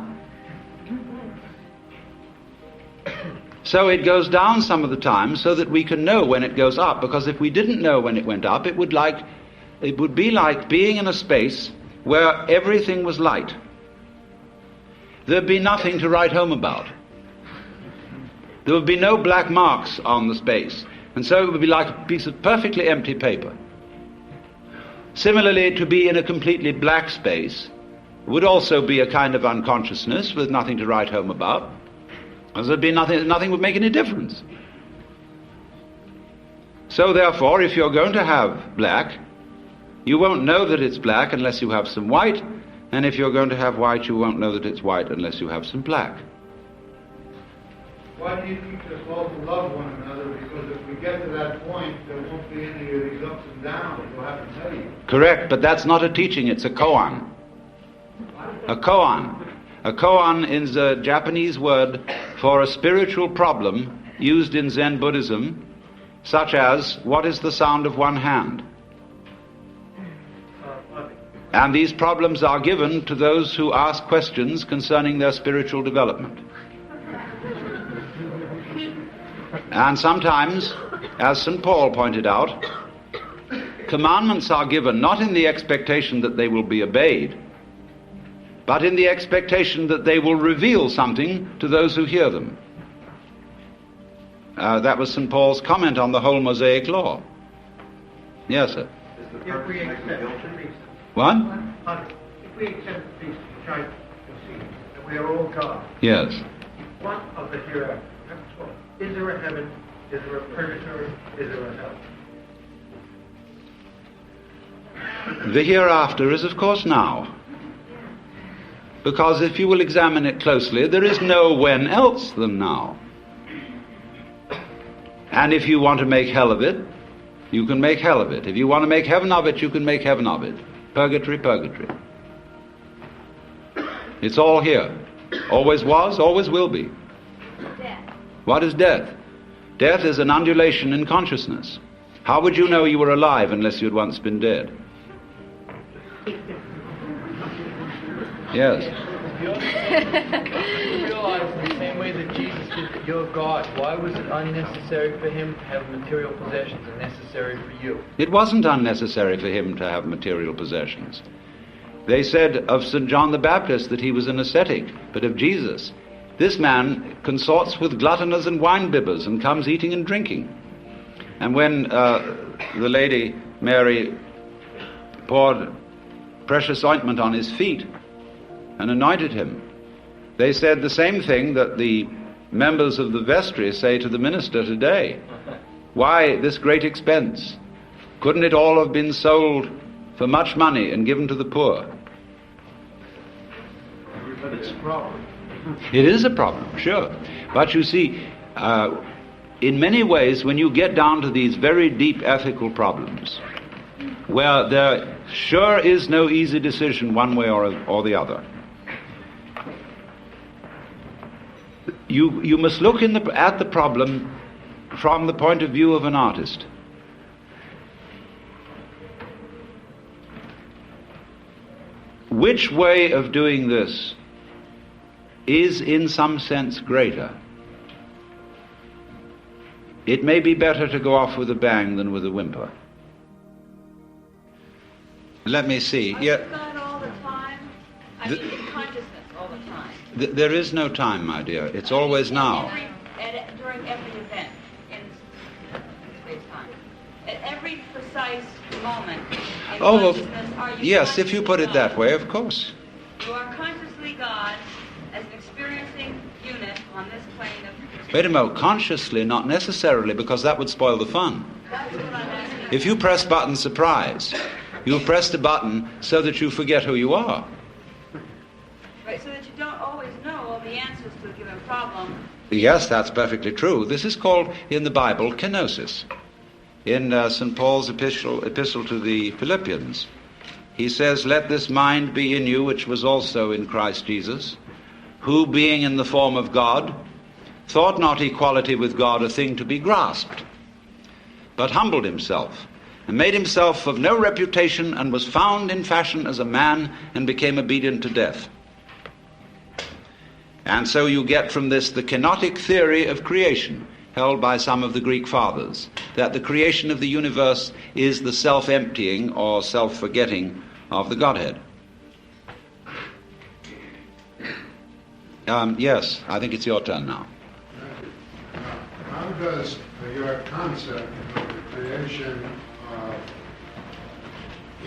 So it goes down some of the time so that we can know when it goes up, because if we didn't know when it went up, it would be like being in a space where everything was light. There'd be nothing to write home about. There would be no black marks on the space, and so it would be like a piece of perfectly empty paper. Similarly, to be in a completely black space would also be a kind of unconsciousness with nothing to write home about, because there'd be nothing would make any difference. So therefore, if you're going to have black, you won't know that it's black unless you have some white, and if you're going to have white, you won't know that it's white unless you have some black. Why do you teach us all to love one another? Because if we get to that point, there won't be any of these ups and downs. We'll have to tell you. Correct, but that's not a teaching, it's a koan. A koan. A koan is a Japanese word for a spiritual problem used in Zen Buddhism, such as, what is the sound of one hand? And these problems are given to those who ask questions concerning their spiritual development. And sometimes, as St. Paul pointed out, commandments are given not in the expectation that they will be obeyed, but in the expectation that they will reveal something to those who hear them. That was St. Paul's comment on the whole Mosaic law. Yes, sir. If we accept the beast. What? If we accept the beast, Christ, that we are all God. Yes. What of the hereafter? Is there a heaven? Is there a purgatory? Is there a hell? The hereafter is, of course, now. Because if you will examine it closely, there is no when else than now. And if you want to make hell of it, you can make hell of it. If you want to make heaven of it, you can make heaven of it. Purgatory, purgatory. It's all here. Always was, always will be. Death. What is death? Death is an undulation in consciousness. How would you know you were alive unless you had once been dead? Yes. You realize in the same way that Jesus did that you're God, why was it unnecessary for him to have material possessions and necessary for you? It wasn't unnecessary for him to have material possessions. They said of St. John the Baptist that he was an ascetic, but of Jesus, this man consorts with gluttoners and wine-bibbers and comes eating and drinking. And when the lady Mary poured precious ointment on his feet and anointed him, they said the same thing that the members of the vestry say to the minister today. Why this great expense? Couldn't it all have been sold for much money and given to the poor? But it's a problem. It is a problem, sure. But you see, in many ways, when you get down to these very deep ethical problems, where there sure is no easy decision one way or the other, you must look at the problem from the point of view of an artist. Which way of doing this is in some sense greater? It may be better to go off with a bang than with a whimper. Let me see. Are you God all the time? I mean, in consciousness all the time. There is no time, my dear. It's always now. During every event in space-time. At every precise moment in consciousness, are you yes, if you put it God? that way, of course. You are consciously God as an experiencing unit on this plane of... Wait a moment, consciously, not necessarily, because that would spoil the fun. That's what I'm asking. If you press button surprise, you've pressed the button so that you forget who you are. Right, so that you don't always know all the answers to a given problem. Yes, that's perfectly true. This is called, in the Bible, kenosis. In St. Paul's epistle to the Philippians, he says, "Let this mind be in you, which was also in Christ Jesus, who, being in the form of God, thought not equality with God a thing to be grasped, but humbled himself, and made himself of no reputation, and was found in fashion as a man, and became obedient to death." And so you get from this the kenotic theory of creation, held by some of the Greek fathers, that the creation of the universe is the self-emptying or self-forgetting of the Godhead. Yes, I think it's your turn now. How does your concept of the creation of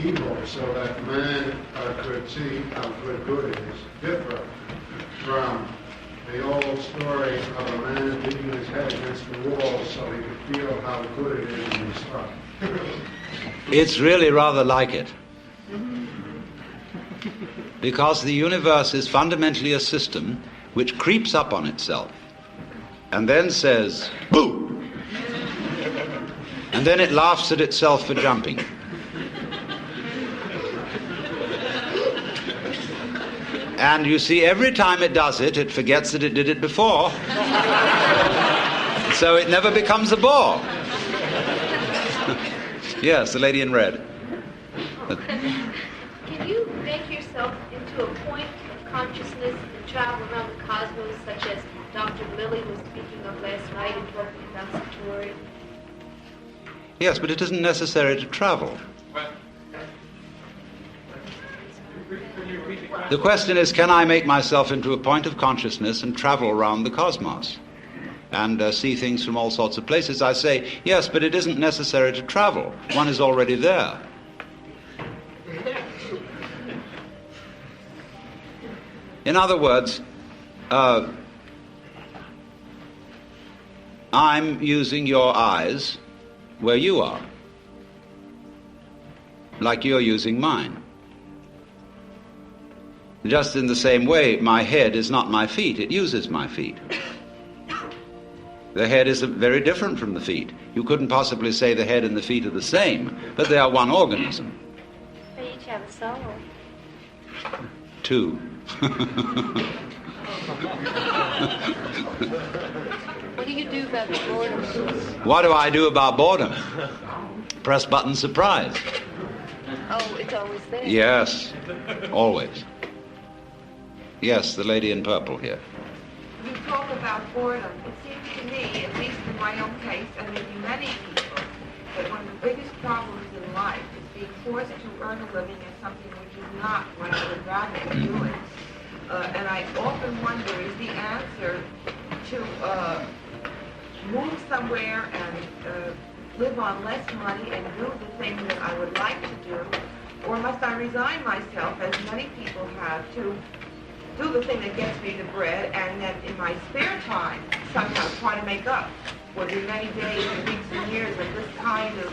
evil so that man could see how good it is differ from the old story of a man beating his head against the wall so he could feel how good it is in his heart? It's really rather like it. Because the universe is fundamentally a system which creeps up on itself and then says, "Boo!" And then it laughs at itself for jumping. And you see, every time it does it, it forgets that it did it before. So it never becomes a bore. Yes, the lady in red. Can you to a point of consciousness and travel around the cosmos, such as Dr. Lilly was speaking of last night in talking about Satori? Yes, but it isn't necessary to travel. The question is, can I make myself into a point of consciousness and travel around the cosmos and see things from all sorts of places? I say, yes, but it isn't necessary to travel. One is already there. In other words, I'm using your eyes where you are, like you're using mine. Just in the same way, my head is not my feet, it uses my feet. The head is very different from the feet. You couldn't possibly say the head and the feet are the same, but they are one organism. They each have a soul. Two. What do you do about the boredom? What do I do about boredom? Press button surprise. Oh, it's always there. Yes, always. Yes, the lady in purple here. You talk about boredom. It seems to me, at least in my own case, and maybe many people, that one of the biggest problems in life is being forced to earn a living at something which is not what I would rather be doing. And I often wonder, is the answer to move somewhere and live on less money and do the thing that I would like to do, or must I resign myself, as many people have, to do the thing that gets me the bread, and then in my spare time somehow try to make up for the many days and weeks and years of this kind of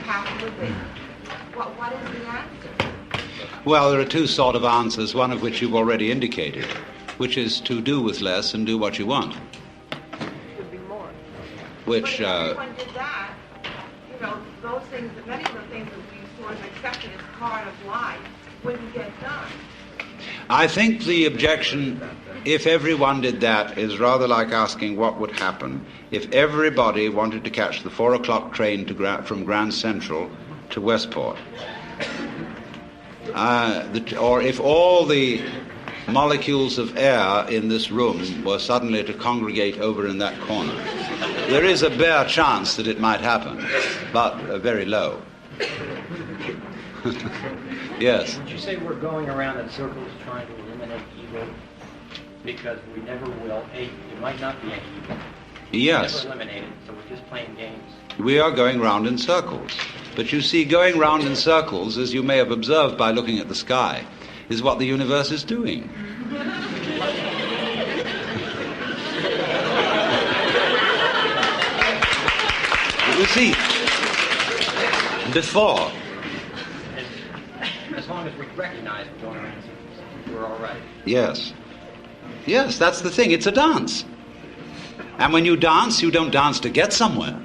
half living? What is the answer? Well, there are two sort of answers, one of which you've already indicated, which is to do with less and do what you want. Would be more. Which, but if everyone did that, you know, those things, many of the things that we sort of accepted as part of life wouldn't get done. I think the objection, if everyone did that, is rather like asking what would happen if everybody wanted to catch the 4 o'clock train from Grand Central to Westport. Or if all the molecules of air in this room were suddenly to congregate over in that corner. There is a bare chance that it might happen, but very low. Yes. Would you say we're going around in circles trying to eliminate evil because we never will? There might not be any evil. Yes. Never eliminate it, so we're just playing games. We are going round in circles. But you see, going round in circles, as you may have observed by looking at the sky, is what the universe is doing. You see, before... As long as we recognize we're going around in circles, we're all right. Yes. Yes, that's the thing. It's a dance. And when you dance, you don't dance to get somewhere.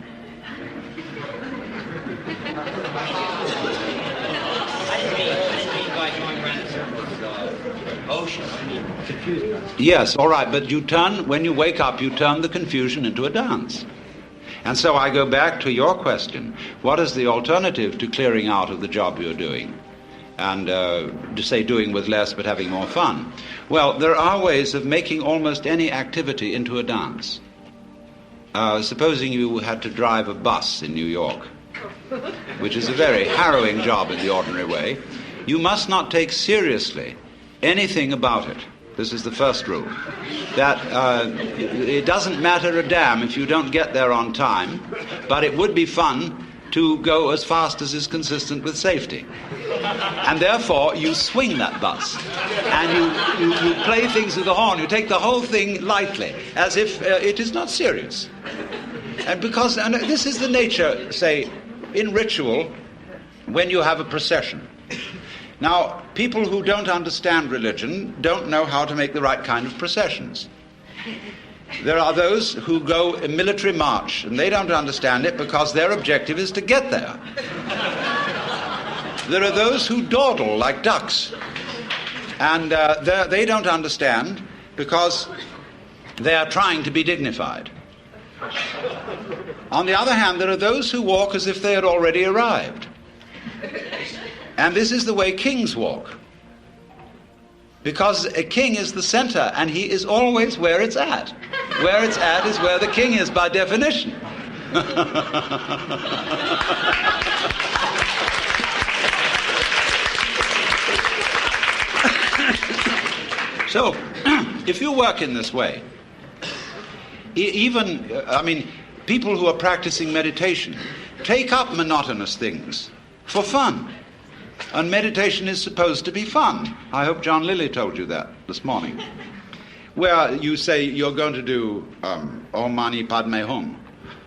Yes, all right, but you turn, when you wake up, you turn the confusion into a dance. And so I go back to your question. What is the alternative to clearing out of the job you're doing? And to say doing with less but having more fun. Well, there are ways of making almost any activity into a dance. Supposing you had to drive a bus in New York, which is a very harrowing job in the ordinary way, you must not take seriously anything about it. This is the first rule. That it doesn't matter a damn if you don't get there on time, but it would be fun to go as fast as is consistent with safety. And therefore, you swing that bus. And you play things with the horn. You take the whole thing lightly, as if it is not serious. And this is the nature, say, in ritual, when you have a procession. Now, people who don't understand religion don't know how to make the right kind of processions. There are those who go a military march, and they don't understand it because their objective is to get there. There are those who dawdle like ducks, and they don't understand because they are trying to be dignified. On the other hand, there are those who walk as if they had already arrived. And this is the way kings walk. Because a king is the center, and he is always where it's at. Where it's at is where the king is, by definition. So, if you work in this way, people who are practicing meditation take up monotonous things for fun. And meditation is supposed to be fun. I hope John Lilly told you that this morning. Where you say you're going to do Om Mani Padme Hum.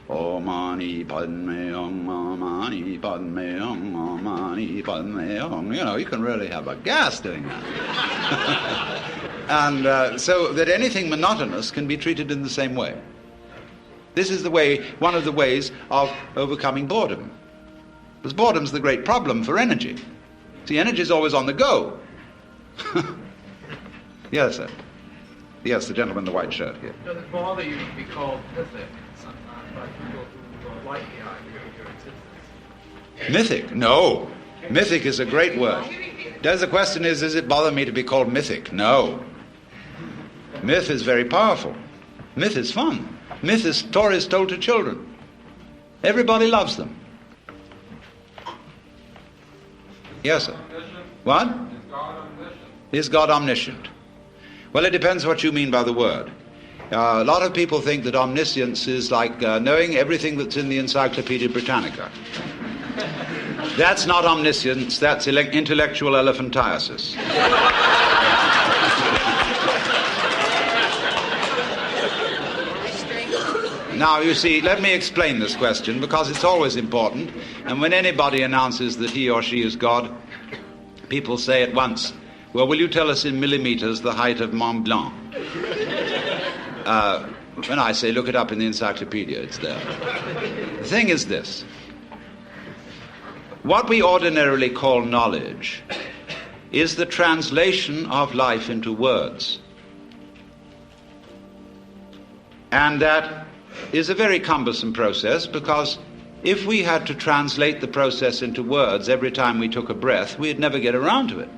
Om Mani Padme Hum, Om Mani Padme Hum, Om Mani Padme Hum. You know, you can really have a gas doing that. And so that anything monotonous can be treated in the same way. This is one of the ways of overcoming boredom. Because boredom's the great problem for energy. See, energy is always on the go. Yes, sir. Yes, the gentleman in the white shirt here. Does it bother you to be called mythic sometimes by people who don't like the idea of your existence? Mythic? No. Mythic is a great word. The question is, does it bother me to be called mythic? No. Myth is very powerful. Myth is fun. Myth is stories told to children. Everybody loves them. Yes, sir. What? Is God omniscient? Well, it depends what you mean by the word. A lot of people think that omniscience is like knowing everything that's in the Encyclopedia Britannica. That's not omniscience, that's intellectual elephantiasis. Now, you see, let me explain this question, because it's always important. And when anybody announces that he or she is God, people say at once, well, will you tell us in millimeters the height of Mont Blanc? When I say, look it up in the encyclopedia, it's there. The thing is this. What we ordinarily call knowledge is the translation of life into words. And that is a very cumbersome process, because if we had to translate the process into words every time we took a breath, we'd never get around to it.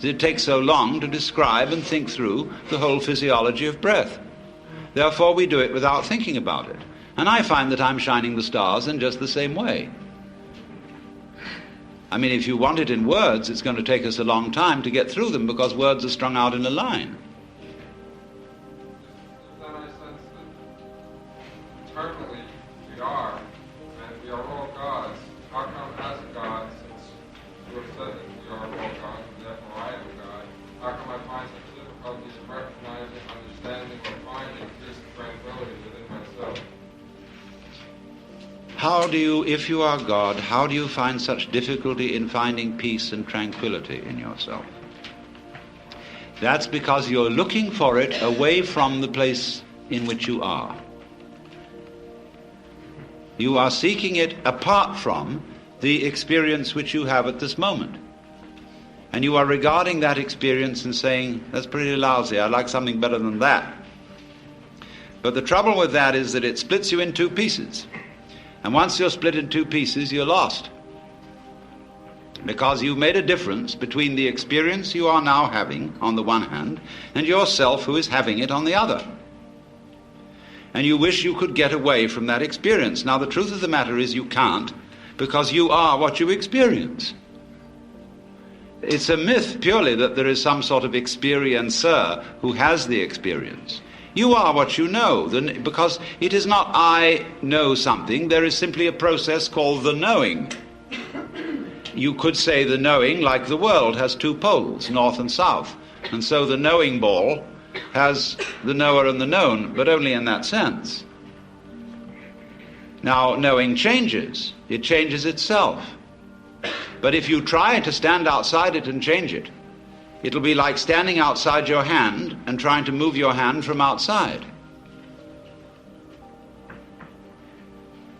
It takes so long to describe and think through the whole physiology of breath. Therefore, we do it without thinking about it. And I find that I'm shining the stars in just the same way. I mean, if you want it in words, it's going to take us a long time to get through them, because words are strung out in a line. Then I sense that eternally we are, and we are all gods. How come as a God, since you have said that we are all gods, and therefore I am a God, how come I find such difficulties in recognizing, understanding, or finding peace and tranquility within myself? How do you, if you are God, how do you find such difficulty in finding peace and tranquility in yourself? That's because you're looking for it away from the place in which you are. You are seeking it apart from the experience which you have at this moment. And you are regarding that experience and saying, that's pretty lousy, I'd like something better than that. But the trouble with that is that it splits you in two pieces. And once you're split in two pieces, you're lost. Because you've made a difference between the experience you are now having on the one hand and yourself who is having it on the other. And you wish you could get away from that experience. Now, the truth of the matter is you can't, because you are what you experience. It's a myth purely that there is some sort of experiencer who has the experience. You are what you know, because it is not I know something, there is simply a process called the knowing. You could say the knowing, like the world, has two poles, north and south. And so the knowing ball has the knower and the known, but only in that sense. Now, knowing changes. It changes itself. But if you try to stand outside it and change it, it'll be like standing outside your hand and trying to move your hand from outside.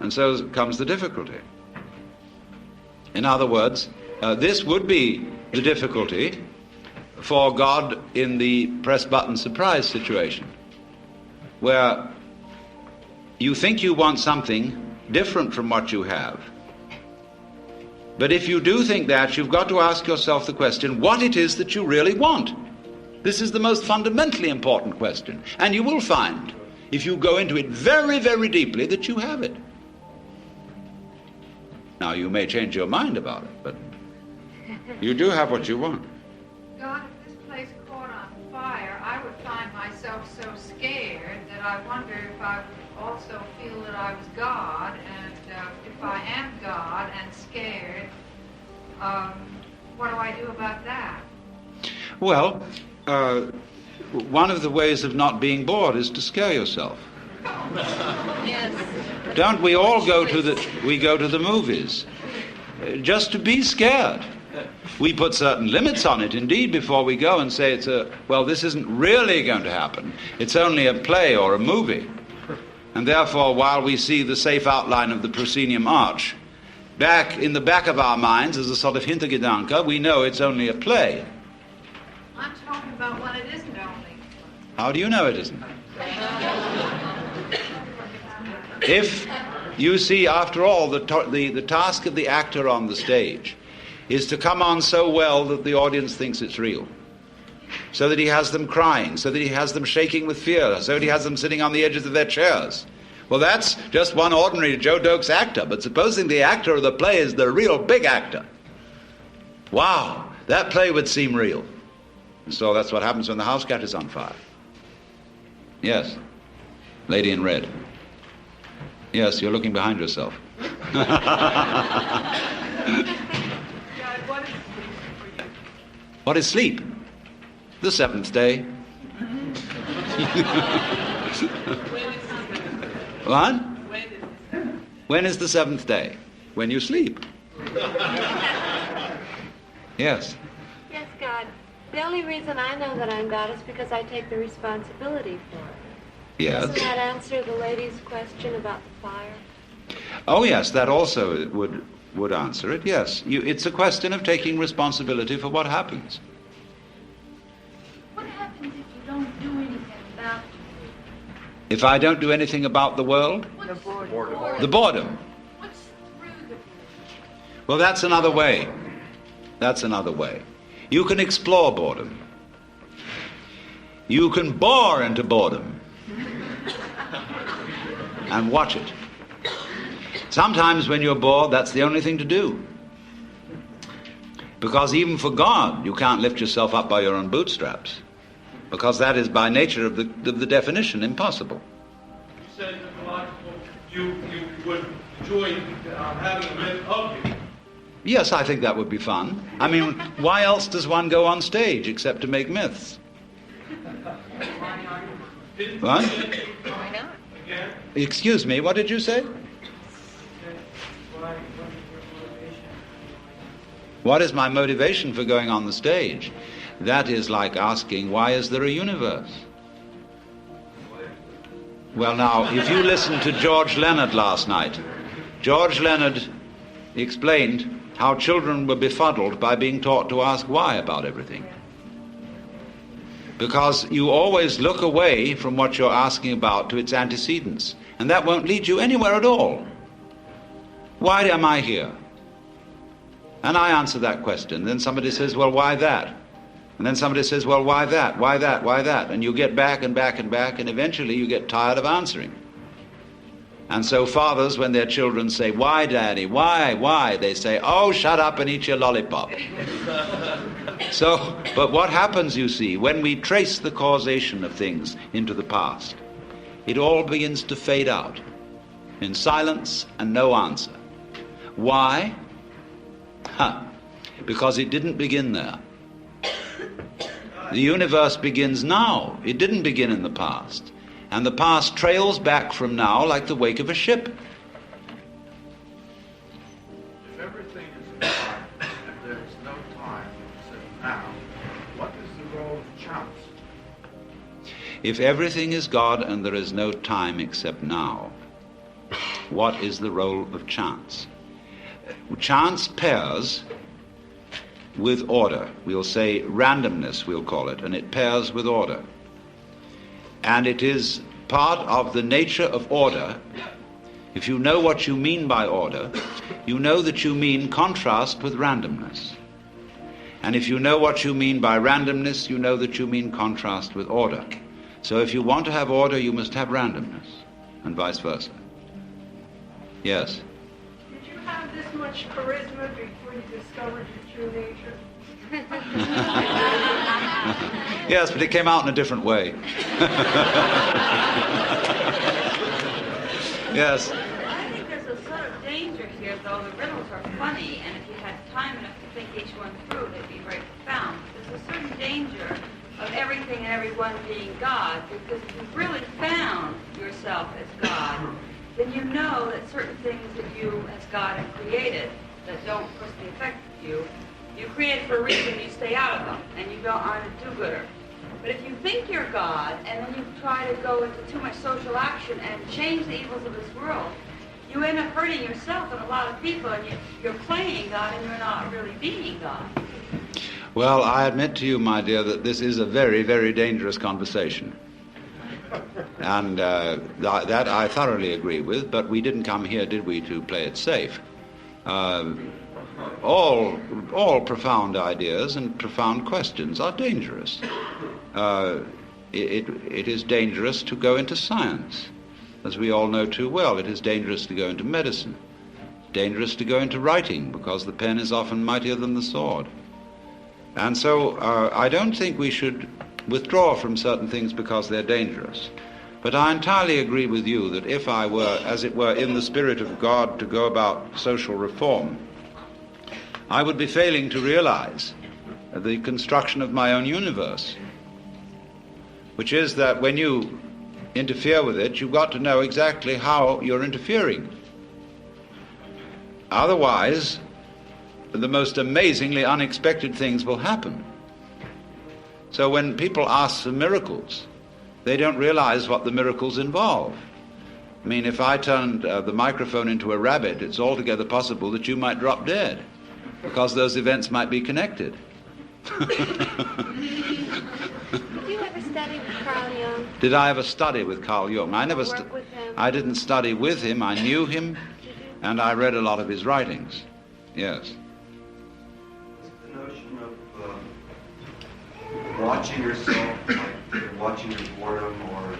And so comes the difficulty. In other words, this would be the difficulty for God in the press button surprise situation, where you think you want something different from what you have. But if you do think that, you've got to ask yourself the question, what it is that you really want. This is the most fundamentally important question. And you will find, if you go into it very, very deeply, that you have it. Now, you may change your mind about it, but you do have what you want. God, if this place caught on fire, I would find myself so scared that I wonder if I would also feel that I was God, and if I am God and scared, what do I do about that? Well, one of the ways of not being bored is to scare yourself. Yes. Don't we all go to the movies just to be scared? We put certain limits on it, indeed, before we go and say this isn't really going to happen. It's only a play or a movie. And therefore, while we see the safe outline of the proscenium arch, back in the back of our minds, as a sort of Hintergedanke, we know it's only a play. I'm talking about when it isn't only. How do you know it isn't? If you see, after all, the task of the actor on the stage is to come on so well that the audience thinks it's real, so that he has them crying, so that he has them shaking with fear, so that he has them sitting on the edges of their chairs. Well, that's just one ordinary Joe Doakes actor, but supposing the actor of the play is the real big actor. Wow, that play would seem real. And so that's what happens when the house catches on fire. Yes, lady in red. Yes, you're looking behind yourself. What is sleep? The seventh day. What? When is the seventh day? When you sleep. Yes. Yes, God. The only reason I know that I'm God is because I take the responsibility for it. Yes. Doesn't that answer the lady's question about the fire? Oh, yes, that also would answer it, yes. It's a question of taking responsibility for what happens. What happens if you don't do anything about it? If I don't do anything about the world? The boredom. What's through the boredom? Well, that's another way. That's another way. You can explore boredom. You can bore into boredom and watch it. Sometimes when you're bored, that's the only thing to do. Because even for God, you can't lift yourself up by your own bootstraps. Because that is by nature of the definition impossible. You said you would enjoy having a myth of you. Yes, I think that would be fun. I mean, why else does one go on stage except to make myths? What? Why not? Again? Excuse me, what did you say? What is my motivation for going on the stage? That is like asking, why is there a universe? Well, now, if you listened to George Leonard last night, George Leonard explained how children were befuddled by being taught to ask why about everything. Because you always look away from what you're asking about to its antecedents, and that won't lead you anywhere at all. Why am I here? And I answer that question. Then somebody says, well, why that? And then somebody says, well, why that? Why that? Why that? And you get back and back and back, and eventually you get tired of answering. And so fathers, when their children say, why, Daddy? Why? They say, oh, shut up and eat your lollipop. But what happens, you see, when we trace the causation of things into the past, it all begins to fade out in silence and no answer. Why? Because it didn't begin there. The universe begins now. It didn't begin in the past. And the past trails back from now like the wake of a ship. If everything is in time and there is no time except now, what is the role of chance? If everything is God and there is no time except now, what is the role of chance? Chance pairs with order. We'll say randomness, we'll call it, and it pairs with order. And it is part of the nature of order. If you know what you mean by order, you know that you mean contrast with randomness. And if you know what you mean by randomness, you know that you mean contrast with order. So if you want to have order, you must have randomness, and vice versa. Yes? Did you have this much charisma before you discovered your true nature? Yes, but it came out in a different way. Yes. I think there's a sort of danger here, though the riddles are funny, and if you had time enough to think each one through, they'd be very profound. There's a certain danger of everything and everyone being God, because if you've really found yourself as God, then you know that certain things that you as God have created that don't personally affect you, you create for a reason, you stay out of them, and you aren't a do-gooder. But if you think you're God, and then you try to go into too much social action and change the evils of this world, you end up hurting yourself and a lot of people, and you're playing God and you're not really being God. Well, I admit to you, my dear, that this is a very, very dangerous conversation. And that I thoroughly agree with, but we didn't come here, did we, to play it safe. All profound ideas and profound questions are dangerous. It is dangerous to go into science, as we all know too well. It is dangerous to go into medicine. It's dangerous to go into writing, because the pen is often mightier than the sword. And so I don't think we should withdraw from certain things because they're dangerous. But I entirely agree with you that if I were, as it were, in the spirit of God to go about social reform, I would be failing to realize the construction of my own universe, which is that when you interfere with it, you've got to know exactly how you're interfering. Otherwise, the most amazingly unexpected things will happen. So when people ask for miracles, they don't realize what the miracles involve. I mean, if I turned the microphone into a rabbit, it's altogether possible that you might drop dead, because those events might be connected. Did you ever study with Carl Jung? Did I ever study with Carl Jung? Work with him? I didn't study with him. I knew him, and I read a lot of his writings. Yes. The notion of watching yourself, like watching your boredom or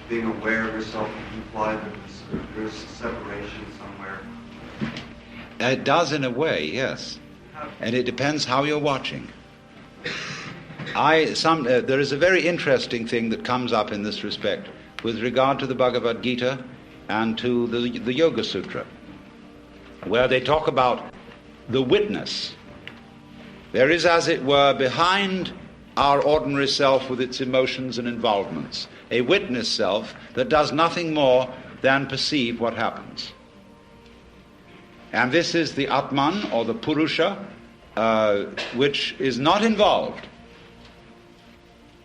being aware of yourself, imply that there's a separation somewhere. It does in a way, yes. And it depends how you're watching. There is a very interesting thing that comes up in this respect with regard to the Bhagavad Gita and to the Yoga Sutra, where they talk about the witness. There is, as it were, behind our ordinary self with its emotions and involvements, a witness self that does nothing more than perceive what happens. And this is the Atman, or the Purusha, which is not involved.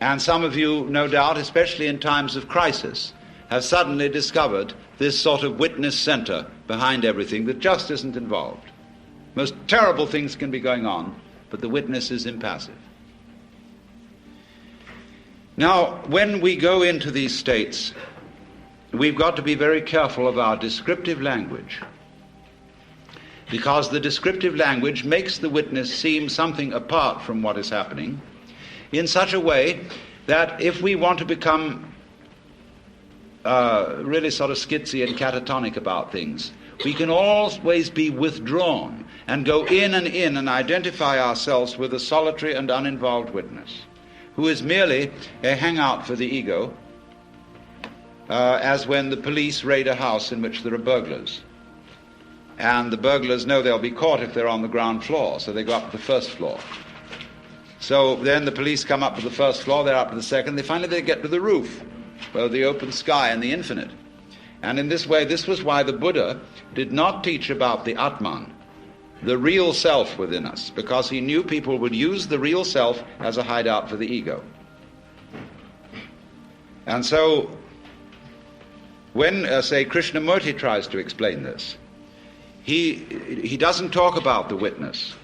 And some of you, no doubt, especially in times of crisis, have suddenly discovered this sort of witness center behind everything that just isn't involved. Most terrible things can be going on, but the witness is impassive. Now, when we go into these states, we've got to be very careful of our descriptive language, because the descriptive language makes the witness seem something apart from what is happening, in such a way that if we want to become really sort of skitsy and catatonic about things, we can always be withdrawn and go in and identify ourselves with a solitary and uninvolved witness, who is merely a hangout for the ego, as when the police raid a house in which there are burglars. And the burglars know they'll be caught if they're on the ground floor, so they go up to the first floor. So then the police come up to the first floor, they're up to the second, finally they get to the roof, where the open sky and the infinite. And in this way, this was why the Buddha did not teach about the Atman, the real self within us, because he knew people would use the real self as a hideout for the ego. And so, when, say, Krishnamurti tries to explain this, he doesn't talk about the witness.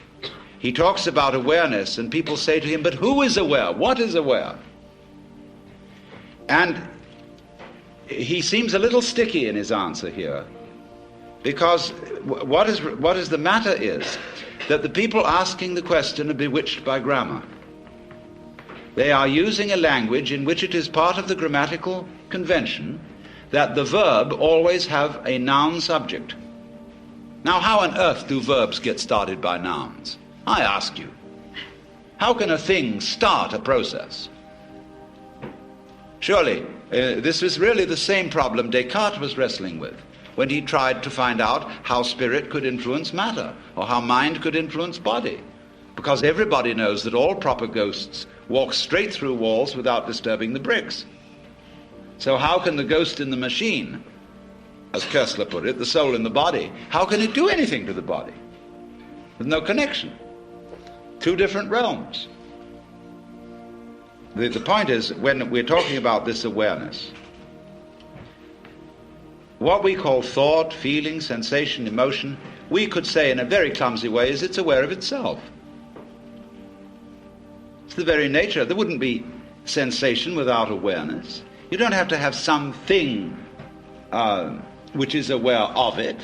He talks about awareness, and people say to him, but who is aware? What is aware? And he seems a little sticky in his answer here, because what is the matter is that the people asking the question are bewitched by grammar. They are using a language in which it is part of the grammatical convention that the verb always have a noun subject. Now, how on earth do verbs get started by nouns? I ask you. How can a thing start a process? Surely, this is really the same problem Descartes was wrestling with when he tried to find out how spirit could influence matter, or how mind could influence body. Because everybody knows that all proper ghosts walk straight through walls without disturbing the bricks. So how can the ghost in the machine, as Koestler put it, the soul in the body, how can it do anything to the body? There's no connection. Two different realms. The point is, when we're talking about this awareness, what we call thought, feeling, sensation, emotion, we could say in a very clumsy way is it's aware of itself. It's the very nature. There wouldn't be sensation without awareness. You don't have to have something which is aware of it,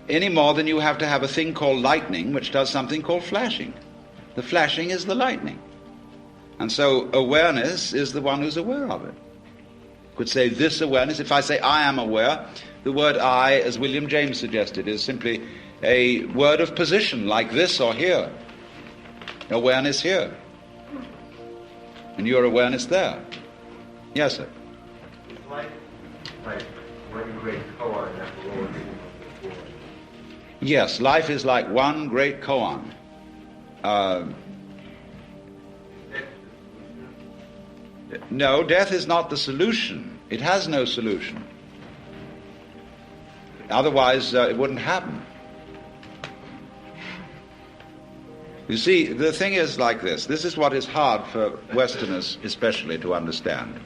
any more than you have to have a thing called lightning which does something called flashing. The flashing is the lightning. And so awareness is the one who's aware of it. Could say this awareness. If I say I am aware, the word I, as William James suggested, is simply a word of position, like this or here. Awareness here. And your awareness there. Yes, sir. It's like one great koan that we're all reading before. Yes, life is like one great koan. No, death is not the solution. It has no solution. Otherwise, it wouldn't happen. You see, the thing is like this. This is what is hard for Westerners especially to understand.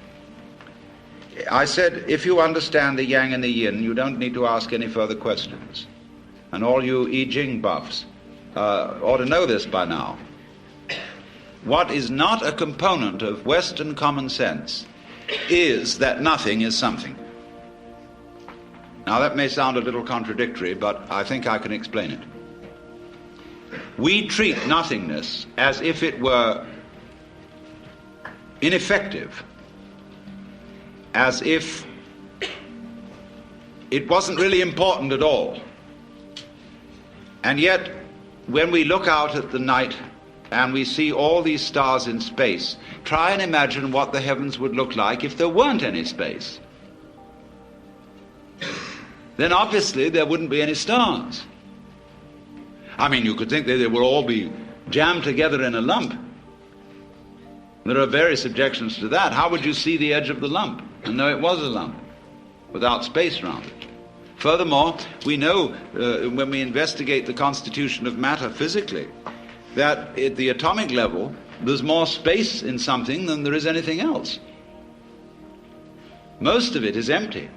I said, if you understand the yang and the yin, you don't need to ask any further questions. And all you I Ching buffs ought to know this by now. What is not a component of Western common sense is that nothing is something. Now that may sound a little contradictory, but I think I can explain it. We treat nothingness as if it were ineffective, as if it wasn't really important at all. And yet, when we look out at the night and we see all these stars in space, try and imagine what the heavens would look like if there weren't any space. Then obviously there wouldn't be any stars. I mean, you could think that they would all be jammed together in a lump. There are various objections to that. How would you see the edge of the lump and know it was a lump without space around it? Furthermore, we know when we investigate the constitution of matter physically that at the atomic level there's more space in something than there is anything else. Most of it is empty,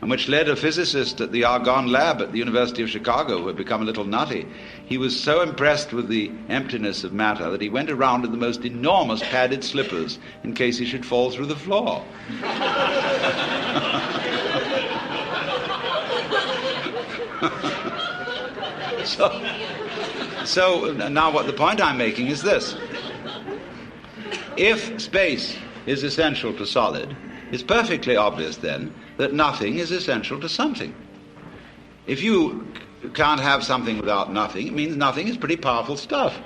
and which led a physicist at the Argonne lab at the University of Chicago, who had become a little nutty. He was so impressed with the emptiness of matter that he went around in the most enormous padded slippers in case he should fall through the floor. So now what the point I'm making is this. If space is essential to solid, it's perfectly obvious then that nothing is essential to something. If you can't have something without nothing, it means nothing is pretty powerful stuff.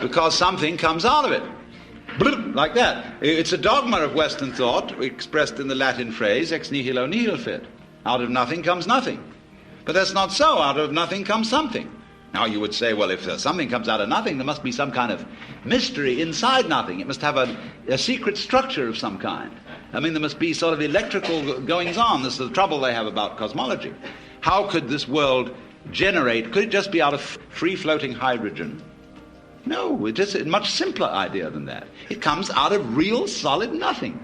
Because something comes out of it. Like that. It's a dogma of Western thought expressed in the Latin phrase ex nihilo nihil fit. Out of nothing comes nothing. But that's not so. Out of nothing comes something. Now you would say, well, if something comes out of nothing, there must be some kind of mystery inside nothing. It must have a secret structure of some kind. I mean, there must be sort of electrical goings-on. This is the trouble they have about cosmology. How could this world generate? Could it just be out of free-floating hydrogen? No, it's a much simpler idea than that. It comes out of real solid nothing.